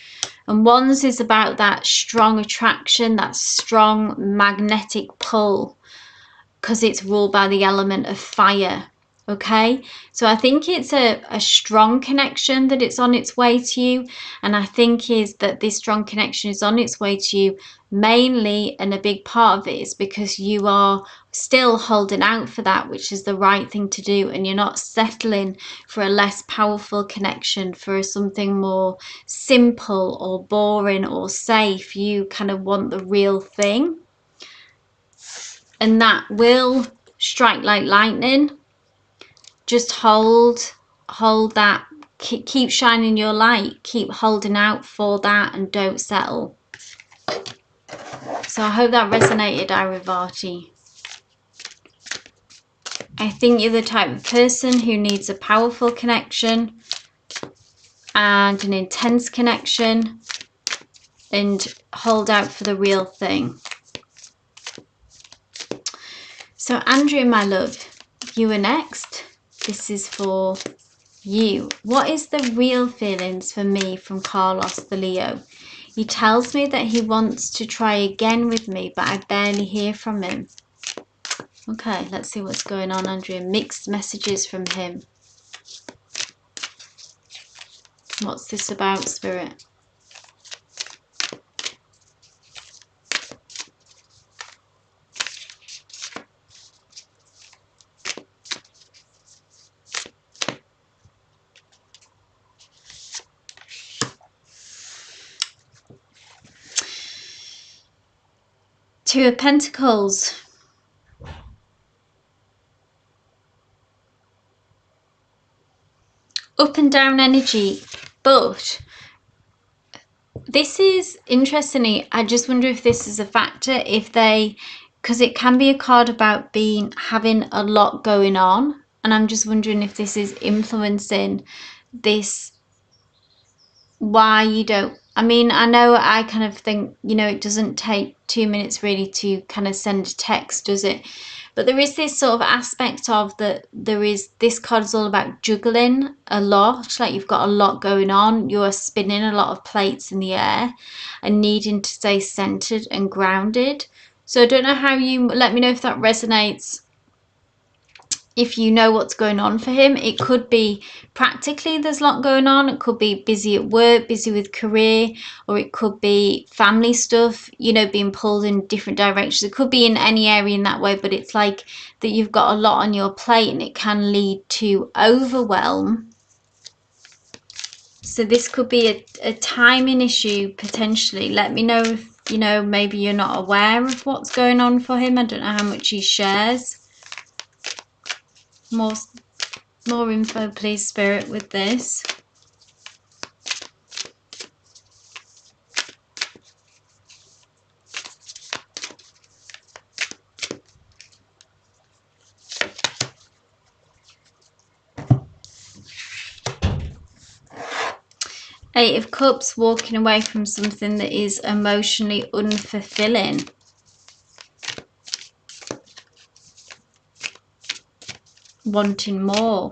And Wands is about that strong attraction, that strong magnetic pull, because it's ruled by the element of fire. Okay, so I think it's a strong connection that it's on its way to you, and I think is that this strong connection is on its way to you mainly, and a big part of it is because you are still holding out for that, which is the right thing to do, and you're not settling for a less powerful connection, for something more simple or boring or safe. You kind of want the real thing, and that will strike like lightning. Just hold that, keep shining your light, keep holding out for that, and don't settle. So I hope that resonated, Iravati. I think you're the type of person who needs a powerful connection and an intense connection, and hold out for the real thing. So Andrea, my love, you are next. This is for you. What is the real feelings for me from Carlos the Leo? He tells me that he wants to try again with me, but I barely hear from him. Okay, let's see what's going on, Andrea. Mixed messages from him. What's this about, Spirit? Two of Pentacles. Up and down energy, but this is interestingly, I just wonder if this is a factor, if they, because it can be a card about having a lot going on, and I'm just wondering if this is influencing this, why you don't, I mean, I know I kind of think, you know, it doesn't take 2 minutes really to kind of send a text, does it? But there is this sort of aspect of that, this card is all about juggling a lot, like you've got a lot going on, you're spinning a lot of plates in the air and needing to stay centered and grounded. So I don't know how you, let me know if that resonates. If you know what's going on for him, it could be practically there's a lot going on. It could be busy at work, busy with career, or it could be family stuff, you know, being pulled in different directions. It could be in any area in that way, but it's like that you've got a lot on your plate and it can lead to overwhelm. So this could be a timing issue potentially. Let me know if, you know, maybe you're not aware of what's going on for him. I don't know how much he shares. More info, please, Spirit, with this. Eight of Cups, walking away from something that is emotionally unfulfilling. Wanting more.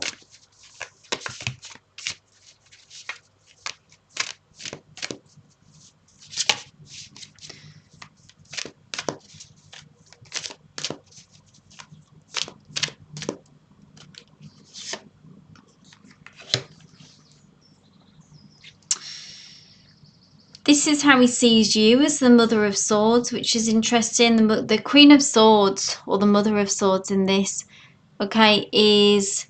This is how he sees you, as the Mother of Swords, which is interesting. The Queen of Swords, or the Mother of Swords in this, okay, is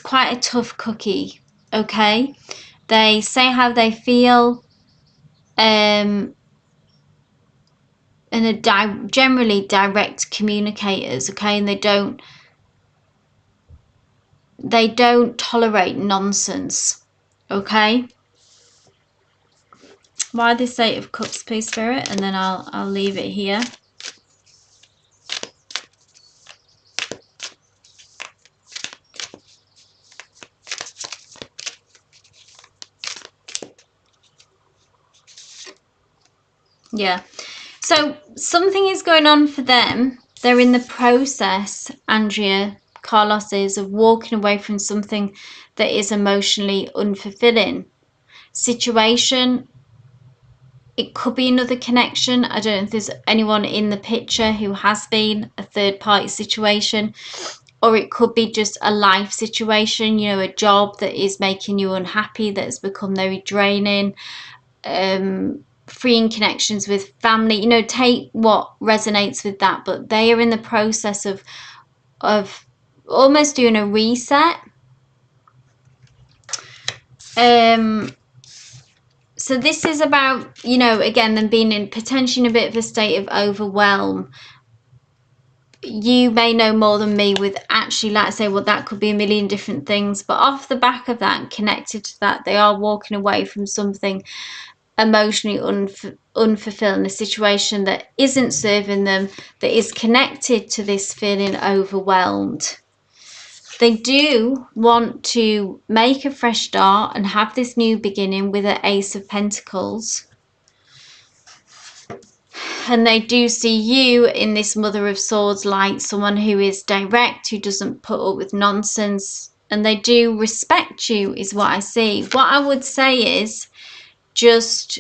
quite a tough cookie, okay? They say how they feel, and are generally direct communicators, okay? And they don't tolerate nonsense, okay? Why this Eight of Cups, please, Spirit, and then I'll leave it here. Yeah, so something is going on for them. They're in the process, Andrea, Carlos is, of walking away from something that is emotionally unfulfilling. Situation, it could be another connection. I don't know if there's anyone in the picture who has been a third-party situation, or it could be just a life situation, you know, a job that is making you unhappy, that has become very draining. Freeing connections with family, you know, take what resonates with that, but they are in the process of almost doing a reset. So this is about, you know, again, them being in potentially in a bit of a state of overwhelm. You may know more than me with actually, like I say, well, that could be a million different things, but off the back of that, connected to that, they are walking away from something emotionally unfulfilling, a situation that isn't serving them, that is connected to this feeling overwhelmed. They do want to make a fresh start and have this new beginning with an Ace of Pentacles. And they do see you in this Mother of Swords like someone who is direct, who doesn't put up with nonsense. And they do respect you, is what I see. What I would say is just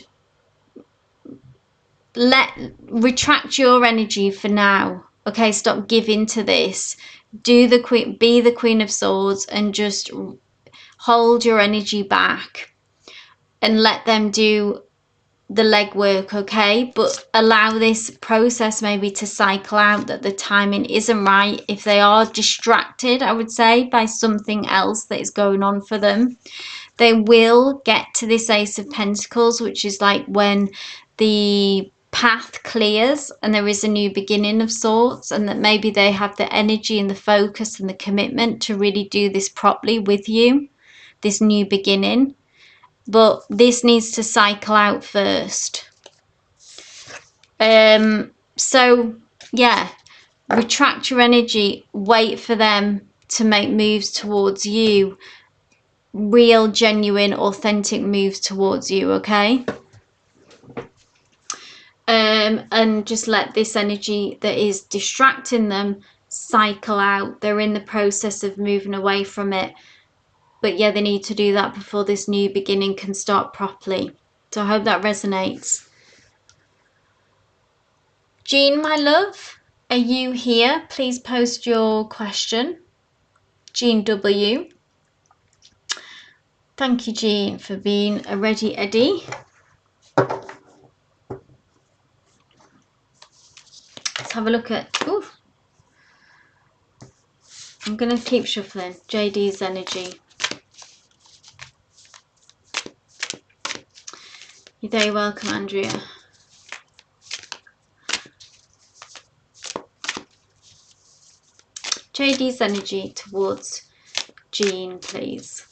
retract your energy for now. Okay, stop giving to this. Be the Queen of Swords and just hold your energy back and let them do the legwork, okay? But allow this process maybe to cycle out, that the timing isn't right. If they are distracted, I would say, by something else that is going on for them, they will get to this Ace of Pentacles, which is like when the path clears and there is a new beginning of sorts, and that maybe they have the energy and the focus and the commitment to really do this properly with you, this new beginning. But this needs to cycle out first. So yeah, retract your energy, wait for them to make moves towards you, real, genuine, authentic moves towards you, okay? And just let this energy that is distracting them cycle out. They're in the process of moving away from it, but yeah, they need to do that before this new beginning can start properly. So I hope that resonates. Jean, my love, are you here? Please post your question. Jean W. Thank you, Jean, for being a ready Eddie. Let's have a look at... Ooh. I'm going to keep shuffling. JD's energy. You're very welcome, Andrea. JD's energy towards Jean, please.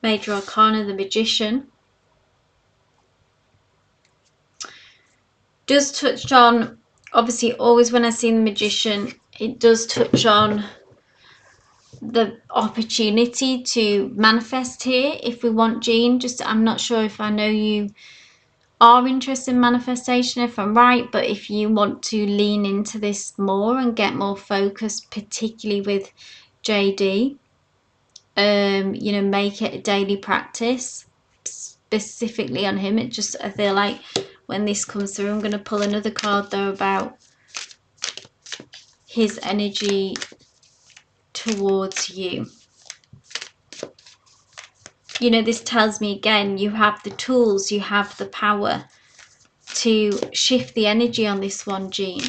Major Arcana, the Magician. Does touch on, obviously always when I see the Magician, it does touch on the opportunity to manifest here if we want, Jean. Just, I'm not sure if I know you are interested in manifestation, if I'm right, but if you want to lean into this more and get more focused, particularly with JD, you know, make it a daily practice specifically on him. It just, I feel like when this comes through, I'm going to pull another card though about his energy towards you. You know, this tells me again, you have the tools, you have the power to shift the energy on this one, Jean.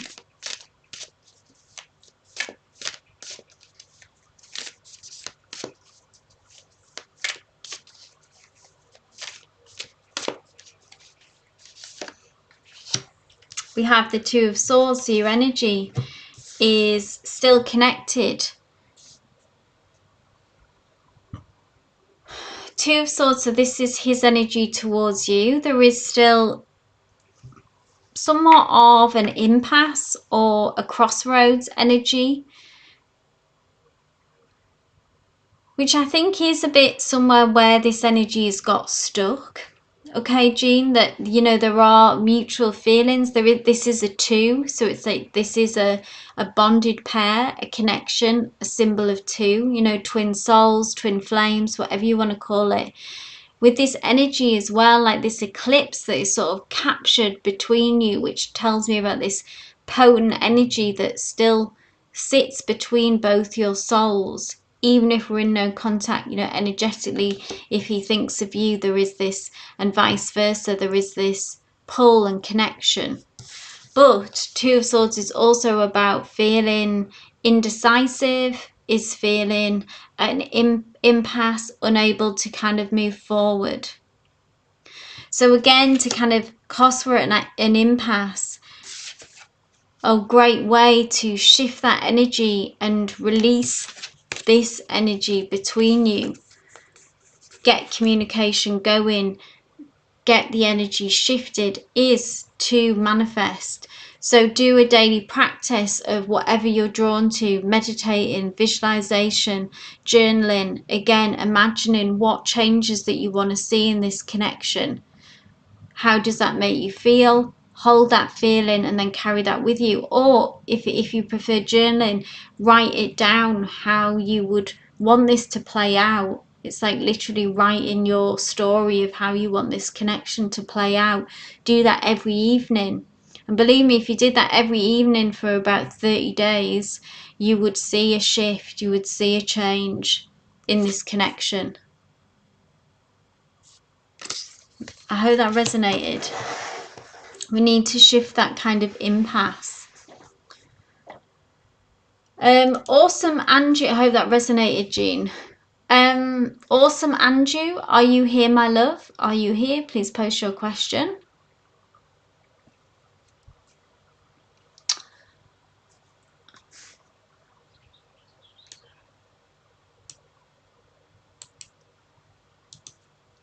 We have the Two of Swords, so your energy is still connected. Two of Swords, so this is his energy towards you. There is still somewhat of an impasse or a crossroads energy, which I think is a bit somewhere where this energy has got stuck. Okay, Jean, that, you know, there are mutual feelings. This is a two, so it's like this is a bonded pair, a connection, a symbol of two, you know, twin souls, twin flames, whatever you want to call it. With this energy as well, like this eclipse that is sort of captured between you, which tells me about this potent energy that still sits between both your souls. Even if we're in no contact, you know, energetically, if he thinks of you, there is this, and vice versa, there is this pull and connection. But Two of Swords is also about feeling indecisive, is feeling an impasse, unable to kind of move forward. So again, to kind of, cause we're at an impasse, a great way to shift that energy and release this energy between you, get communication going, get the energy shifted, is to manifest. So do a daily practice of whatever you're drawn to, meditating, visualization, journaling, again imagining what changes that you want to see in this connection. How does that make you feel? hold that feeling and then carry that with you. Or if you prefer journaling, write it down how you would want this to play out. It's like literally writing your story of how you want this connection to play out. Do that every evening. And believe me, if you did that every evening for about 30 days, you would see a shift, you would see a change in this connection. I hope that resonated. We need to shift that kind of impasse. Awesome Andrew, I hope that resonated, Jean. Awesome Andrew, are you here, my love? Are you here? Please post your question.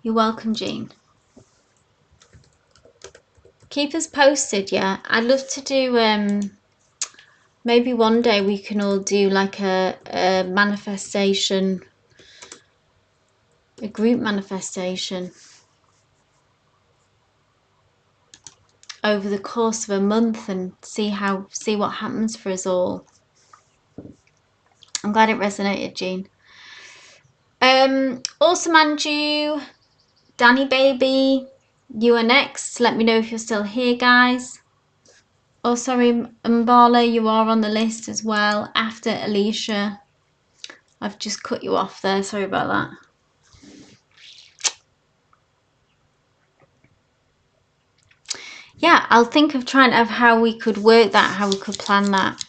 You're welcome, Jean. Keep us posted, yeah. I'd love to do, maybe one day we can all do like a manifestation, a group manifestation over the course of a month and see what happens for us all. I'm glad it resonated, Jean. Awesome Andrew, Danny baby, you are next. Let me know if you're still here, guys. Oh, sorry, Mbala, you are on the list as well after Alicia. I've just cut you off there. Sorry about that. Yeah, I'll think of how we could work that, how we could plan that.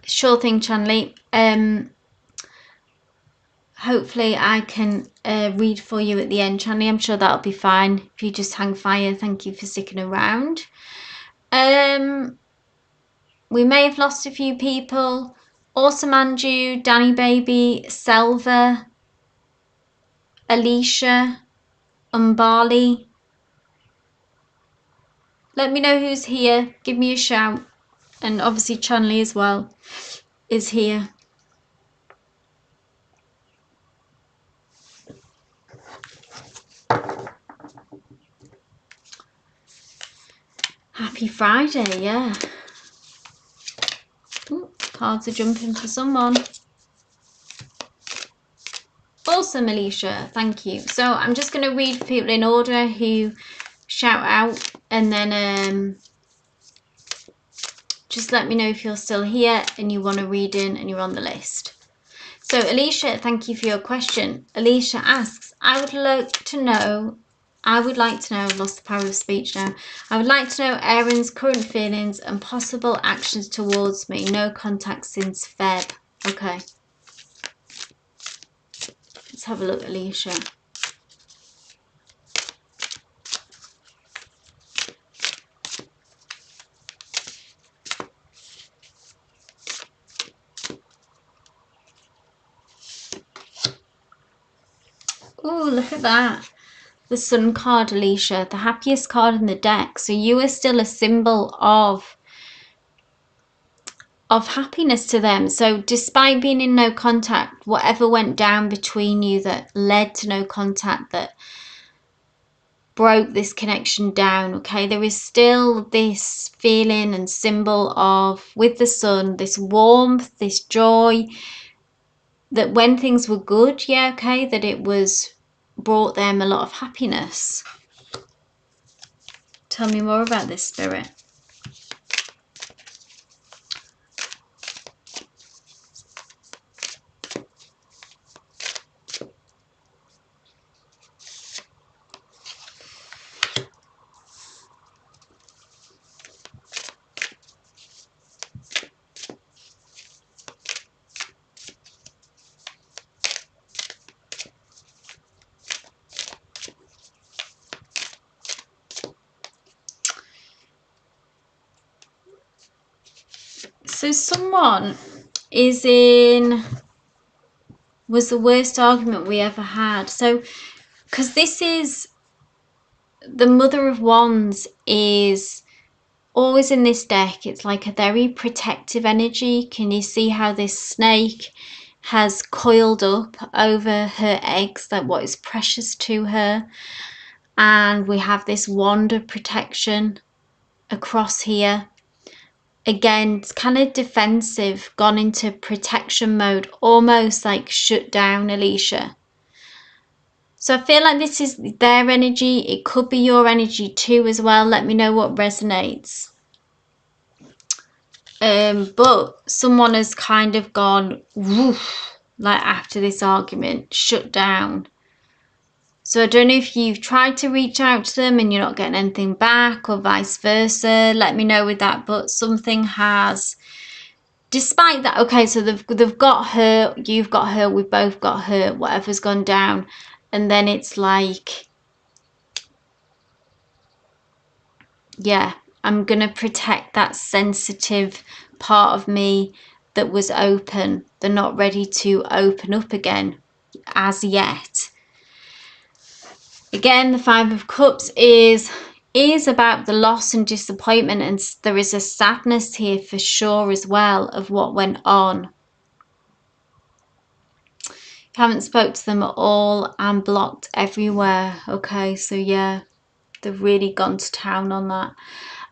Sure thing, Chanley. Hopefully I can read for you at the end, Chanley. I'm sure that'll be fine. If you just hang fire, thank you for sticking around. We may have lost a few people. Awesome Andrew, Danny baby, Selva, Alicia, Umbali. Let me know who's here. Give me a shout. And obviously Chanley as well is here. Happy Friday, yeah. Ooh, cards are jumping for someone. Awesome, Alicia. Thank you. So I'm just going to read people in order who shout out, and then just let me know if you're still here and you want to read in and you're on the list. So Alicia, thank you for your question. Alicia asks, I would like to know, I've lost the power of speech now. I would like to know Aaron's current feelings and possible actions towards me. No contact since Feb. Okay. Let's have a look, Alicia. Oh, look at that. The Sun card, Alicia. The happiest card in the deck. So you are still a symbol of happiness to them. So despite being in no contact, whatever went down between you that led to no contact, that broke this connection down, okay, there is still this feeling and symbol of, with the Sun, this warmth, this joy, that when things were good, yeah, okay, that it was brought them a lot of happiness. Tell me more about this, Spirit. So someone was the worst argument we ever had. So, because this is, the Mother of Wands is always in this deck. It's like a very protective energy. Can you see how this snake has coiled up over her eggs, like what is precious to her. And we have this wand of protection across here. Again, it's kind of defensive, gone into protection mode, almost like shut down, Alicia. So I feel like this is their energy. It could be your energy too as well. Let me know what resonates. But someone has kind of gone woof, like after this argument, shut down. So I don't know if you've tried to reach out to them and you're not getting anything back, or vice versa. Let me know with that. But something has, despite that, okay, so they've got her, you've got her, we've both got her, whatever's gone down. And then it's like, yeah, I'm going to protect that sensitive part of me that was open. They're not ready to open up again as yet. Again, the Five of Cups is about the loss and disappointment, and there is a sadness here for sure as well of what went on. Haven't spoke to them at all and blocked everywhere. Okay, so yeah, they've really gone to town on that.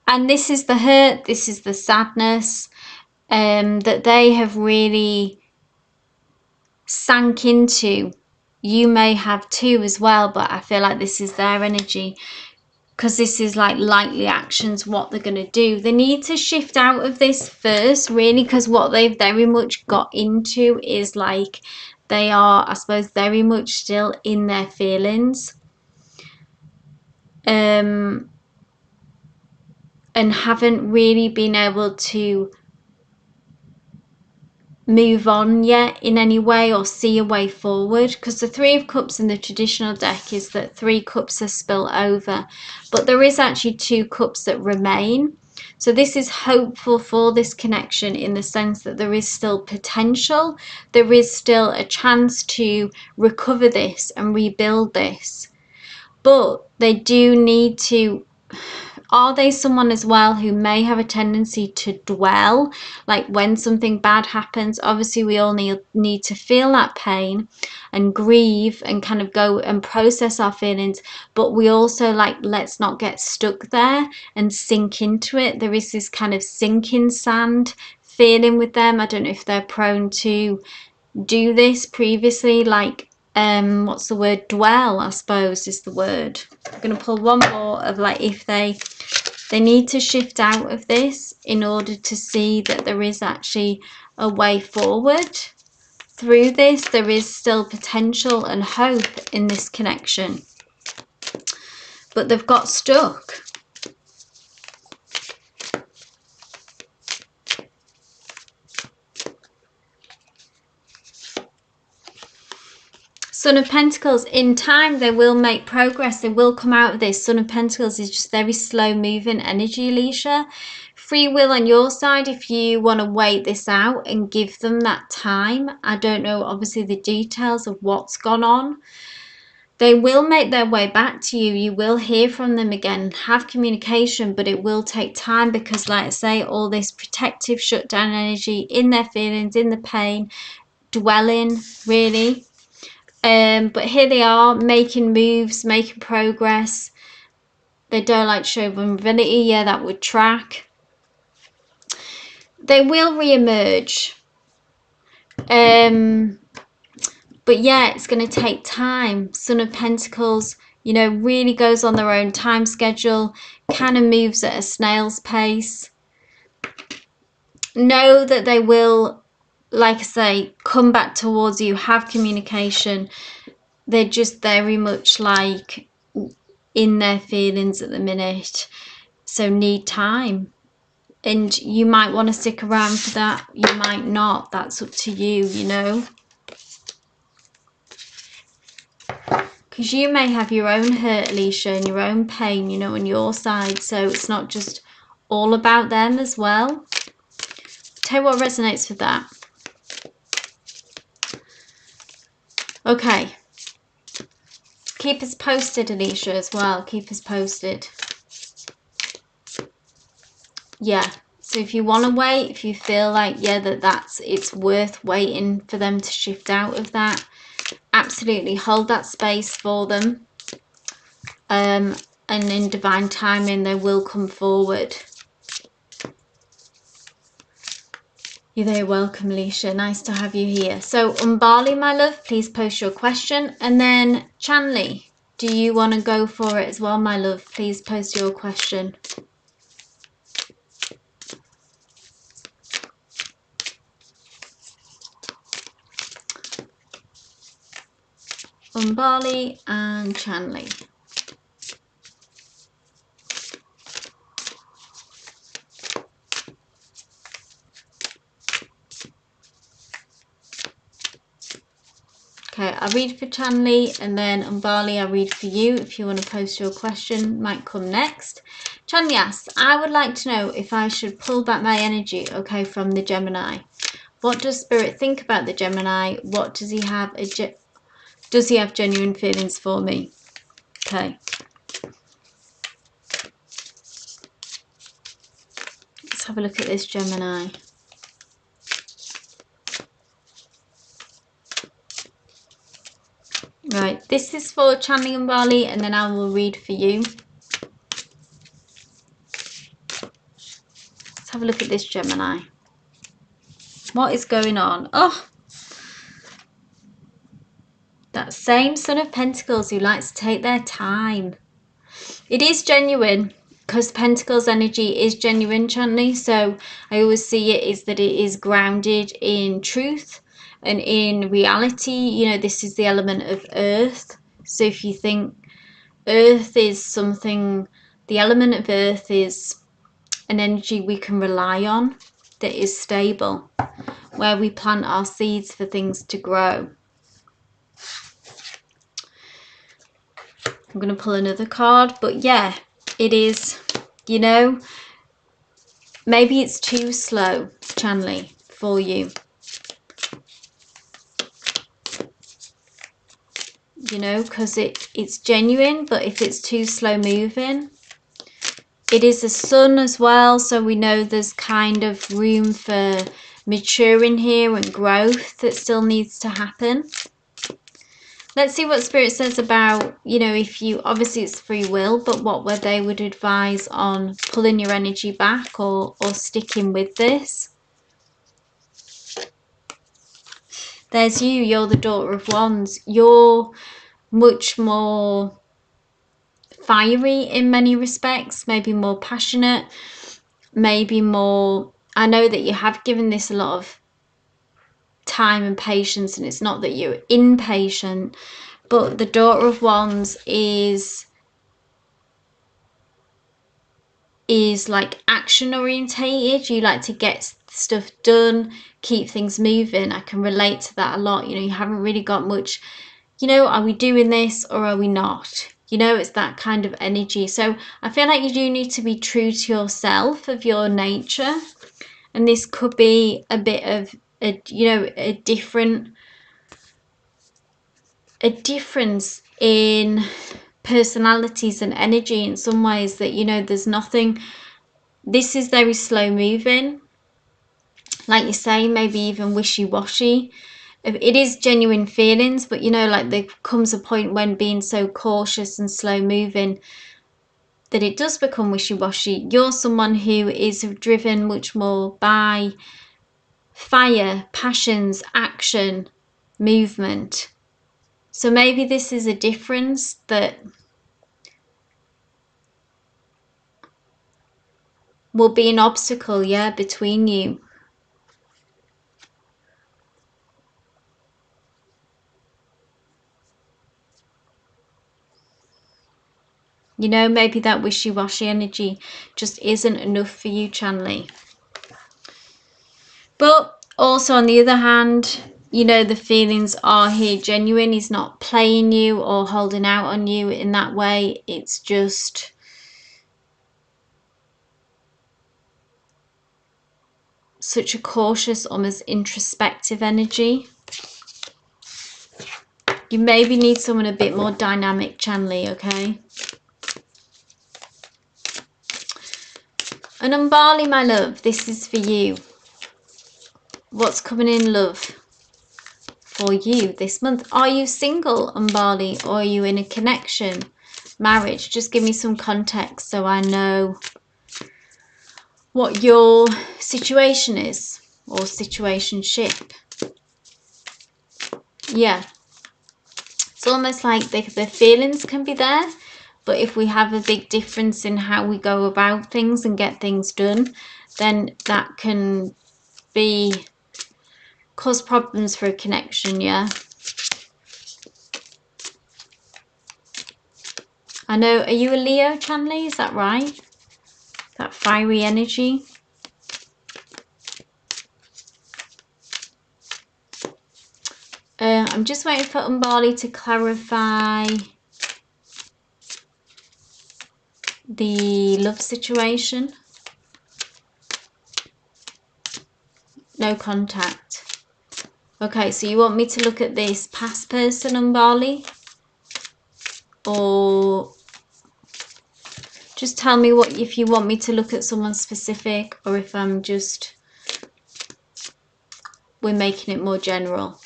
And this is the hurt, this is the sadness that they have really sank into. You may have too as well, but I feel like this is their energy, because this is like likely actions, what they're going to do. They need to shift out of this first, really, because what they've very much got into is like they are, I suppose, very much still in their feelings. And haven't really been able to move on yet in any way or see a way forward, because the Three of Cups in the traditional deck is that 3 cups are spill over, but there is actually 2 cups that remain. So this is hopeful for this connection in the sense that there is still potential, there is still a chance to recover this and rebuild this, but they do need to. Are they someone as well who may have a tendency to dwell? Like when something bad happens, obviously we all need to feel that pain and grieve and kind of go and process our feelings. But we also, like, let's not get stuck there and sink into it. There is this kind of sinking sand feeling with them. I don't know if they're prone to do this previously, like what's the word, dwell, I suppose is the word. I'm going to pull one more of like if they need to shift out of this in order to see that there is actually a way forward through this. There is still potential and hope in this connection, but they've got stuck. Son of Pentacles, in time they will make progress, they will come out of this. Son of Pentacles is just very slow moving energy, Alicia. Free will on your side if you want to wait this out and give them that time. I don't know obviously the details of what's gone on. They will make their way back to you. You will hear from them again, have communication, but it will take time because, like I say, all this protective shutdown energy in their feelings, in the pain, dwelling really. But here they are making moves, making progress. They don't like to show vulnerability. Yeah, that would track. They will re-emerge. But yeah, it's going to take time. Son of Pentacles, you know, really goes on their own time schedule, kind of moves at a snail's pace. Know that they will, like I say, come back towards you, have communication. They're just very much like in their feelings at the minute, so need time. And you might want to stick around for that, you might not, that's up to you, you know, because you may have your own hurt, Alicia, and your own pain, you know, on your side, so it's not just all about them as well. Tell you what resonates with that. Okay, keep us posted, Alicia, as well. Keep us posted. Yeah, So if you want to wait, if you feel like, yeah, it's worth waiting for them to shift out of that, absolutely hold that space for them. And in divine timing, they will come forward. You're very welcome, Alicia. Nice to have you here. So, Umbali, my love, please post your question. And then, Chanley, do you want to go for it as well, my love? Please post your question. Umbali and Chanley. Okay, I read for Chanley, and then Umbali, I read for you. If you want to post your question, might come next. Chanley asks, I would like to know if I should pull back my energy, okay, from the Gemini. What does Spirit think about the Gemini? What does he have? Does he have genuine feelings for me? Okay. Let's have a look at this Gemini. Right, this is for Chanley and Bali, and then I will read for you. Let's have a look at this Gemini. What is going on? Oh, that same Son of Pentacles who likes to take their time. It is genuine, because Pentacles energy is genuine, Chanley. So I always see it is that it is grounded in truth and in reality. You know, this is the element of earth. So if you think earth is something, the element of earth is an energy we can rely on, that is stable, where we plant our seeds for things to grow. I'm going to pull another card, but yeah, it is, you know, maybe it's too slow, Chanley, for you. You know, because it's genuine, but if it's too slow moving, it is a sun as well, so we know there's kind of room for maturing here and growth that still needs to happen. Let's see what Spirit says about, you know, if you, obviously it's free will, but what they would advise on pulling your energy back or sticking with this. There's you, you're the Daughter of Wands. You're much more fiery in many respects, maybe more passionate, maybe more, I know that you have given this a lot of time and patience, and it's not that you're impatient, but the Daughter of Wands is like action orientated. You like to get stuff done, keep things moving. I can relate to that a lot. You know, you haven't really got much, you know, are we doing this or are we not? You know, it's that kind of energy. So I feel like you do need to be true to yourself, of your nature. And this could be a bit of a, you know, a difference in personalities and energy in some ways, that, you know, there's nothing, this is very slow moving, like you say, maybe even wishy-washy. It is genuine feelings, but, you know, like there comes a point when being so cautious and slow moving that it does become wishy-washy. You're someone who is driven much more by fire, passions, action, movement. So maybe this is a difference that will be an obstacle, yeah, between you. You know, maybe that wishy-washy energy just isn't enough for you, Chanley. But also on the other hand, you know, the feelings are here genuine. He's not playing you or holding out on you in that way. It's just such a cautious, almost introspective energy. You maybe need someone a bit more dynamic, Chanley, okay? And Umbali, my love, this is for you. What's coming in love for you this month? Are you single, Umbali, or are you in a connection, marriage? Just give me some context so I know what your situation is, or situationship. Yeah, it's almost like the feelings can be there, but if we have a big difference in how we go about things and get things done, then that can cause problems for a connection. Yeah, I know. Are you a Leo, Chanley? Is that right? That fiery energy. I'm just waiting for Umbali to clarify the love situation. No contact. Okay, so you want me to look at this past person, Umbali? Or just tell me if you want me to look at someone specific, or if we're making it more general.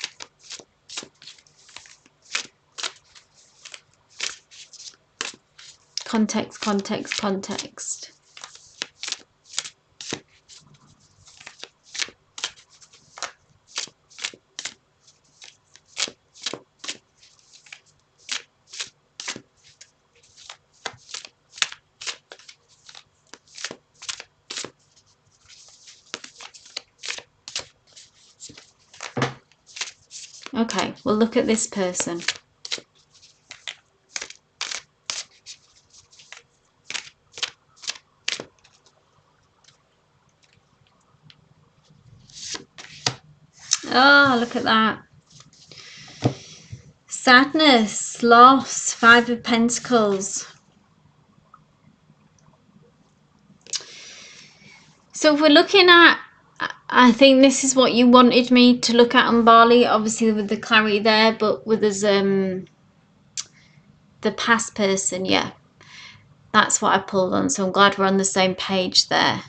Context, context, context. Okay, we'll look at this person. Oh, look at that. Sadness, loss, Five of Pentacles. So if we're looking at, I think this is what you wanted me to look at, Umbali, obviously with the clarity there, but with us, the past person, yeah. That's what I pulled on, so I'm glad we're on the same page there.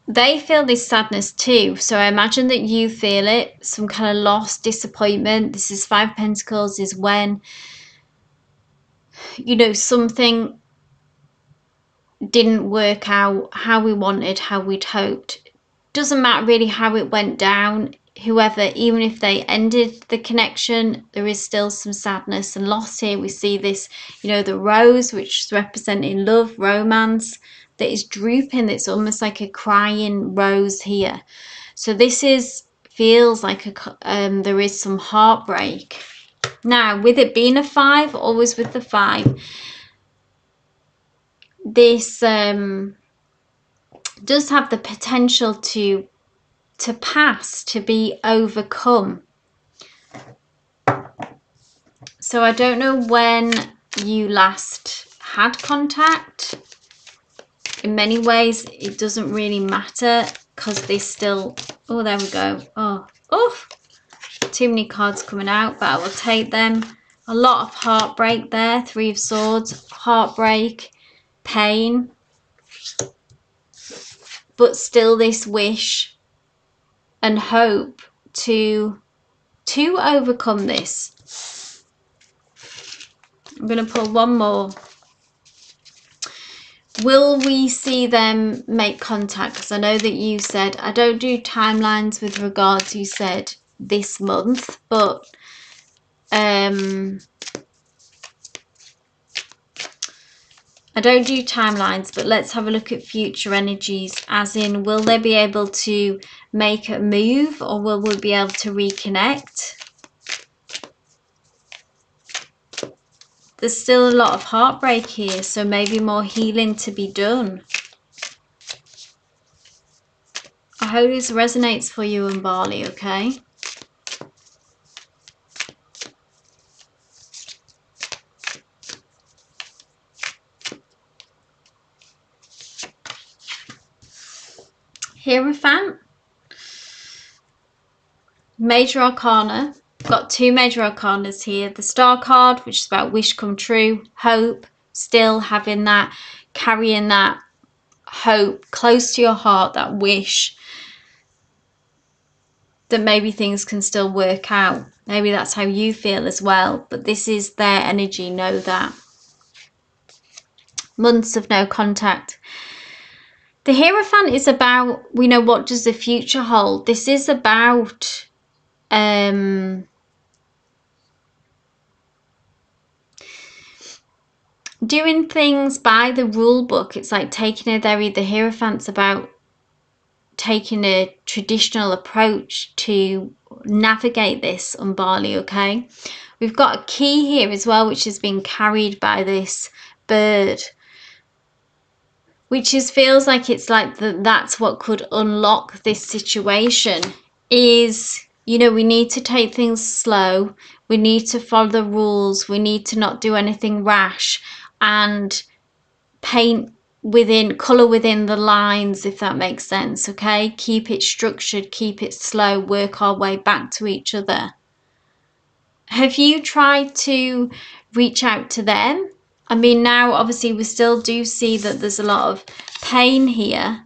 They feel this sadness too, so I imagine that you feel it, some kind of loss, disappointment. This is Five of Pentacles, is when, you know, something didn't work out how we wanted, how we'd hoped. Doesn't matter really how it went down. Whoever, even if they ended the connection, there is still some sadness and loss here. We see this, you know, the rose, which is representing love, romance, that is drooping. It's almost like a crying rose here. So this feels like there is some heartbreak. Now, with it being a 5, always with the 5, this does have the potential to pass, to be overcome. So I don't know when you last had contact. In many ways, it doesn't really matter, because this still... Oh, there we go. Oh, too many cards coming out, but I will take them. A lot of heartbreak there. 3 of Swords, heartbreak, pain, but still this wish and hope to overcome this. I'm going to pull one more. Will we see them make contact? Because I know that you said, I don't do timelines with regards, you said this month, but I don't do timelines, but let's have a look at future energies, as in, will they be able to make a move, or will we be able to reconnect? There's still a lot of heartbreak here, so maybe more healing to be done. I hope this resonates for you, Umbali, okay? Hierophant. Major Arcana. Got 2 Major Arcanas here. The Star card, which is about wish come true, hope, still having that, carrying that hope close to your heart, that wish that maybe things can still work out. Maybe that's how you feel as well, but this is their energy, know that. Months of no contact. The Hierophant is about, we know, what does the future hold? This is about doing things by the rule book. It's like taking the Hierophant's about taking a traditional approach to navigate this on Bali, okay? We've got a key here as well, which is being carried by this bird, which feels like it's like that's what could unlock this situation. Is, you know, we need to take things slow, we need to follow the rules, we need to not do anything rash, and paint within, colour within the lines, if that makes sense, okay? Keep it structured, keep it slow, work our way back to each other. Have you tried to reach out to them? I mean, now obviously we still do see that there's a lot of pain here.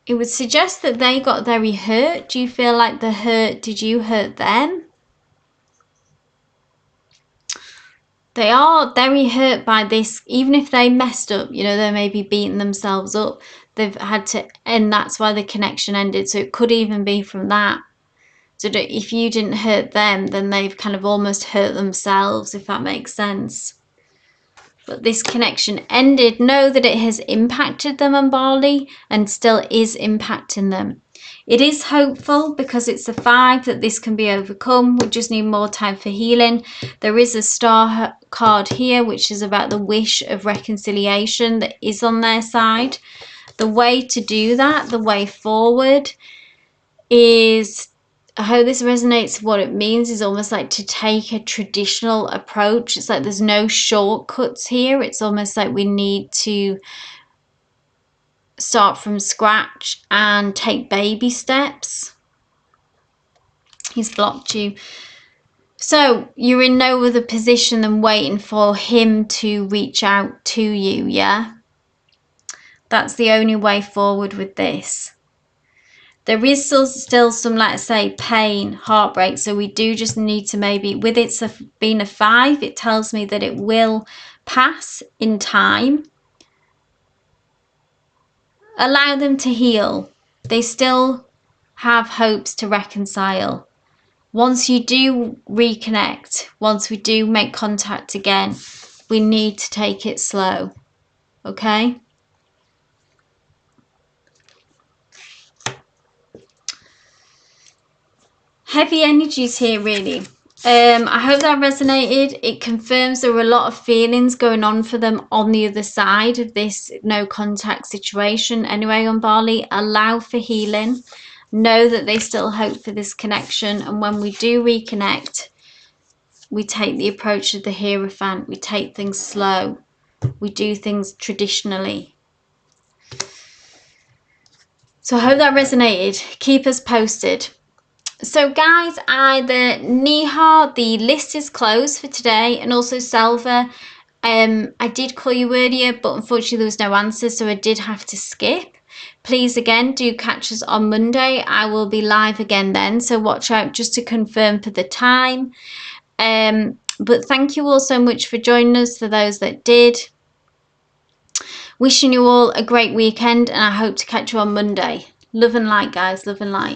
It would suggest that they got very hurt. Do you feel like the hurt, did you hurt them? They are very hurt by this. Even if they messed up, you know, they may be beating themselves up, they've had to, and that's why the connection ended. So it could even be from that. So if you didn't hurt them, then they've kind of almost hurt themselves, if that makes sense. But this connection ended. Know that it has impacted them on Bali and still is impacting them. It is hopeful because it's a 5 that this can be overcome. We just need more time for healing. There is a star card here, which is about the wish of reconciliation that is on their side. The way to do that, the way forward, is, I hope this resonates. What it means is almost like to take a traditional approach. It's like there's no shortcuts here. It's almost like we need to start from scratch and take baby steps. He's blocked you. So you're in no other position than waiting for him to reach out to you, yeah? That's the only way forward with this. There is still some, let's say, pain, heartbreak. So we do just need to maybe, with it being a 5, it tells me that it will pass in time. Allow them to heal. They still have hopes to reconcile. Once you do reconnect, once we do make contact again, we need to take it slow, okay? Heavy energies here, really. I hope that resonated. It confirms there were a lot of feelings going on for them on the other side of this no contact situation. Anyway, on Bali, allow for healing. Know that they still hope for this connection. And when we do reconnect, we take the approach of the Hierophant. We take things slow. We do things traditionally. So I hope that resonated. Keep us posted. So guys, either Nihar, the list is closed for today, and also Selva. I did call you earlier, but unfortunately there was no answer, so I did have to skip. Please again, do catch us on Monday. I will be live again then, so watch out just to confirm for the time. But thank you all so much for joining us, for those that did. Wishing you all a great weekend, and I hope to catch you on Monday. Love and light, guys. Love and light.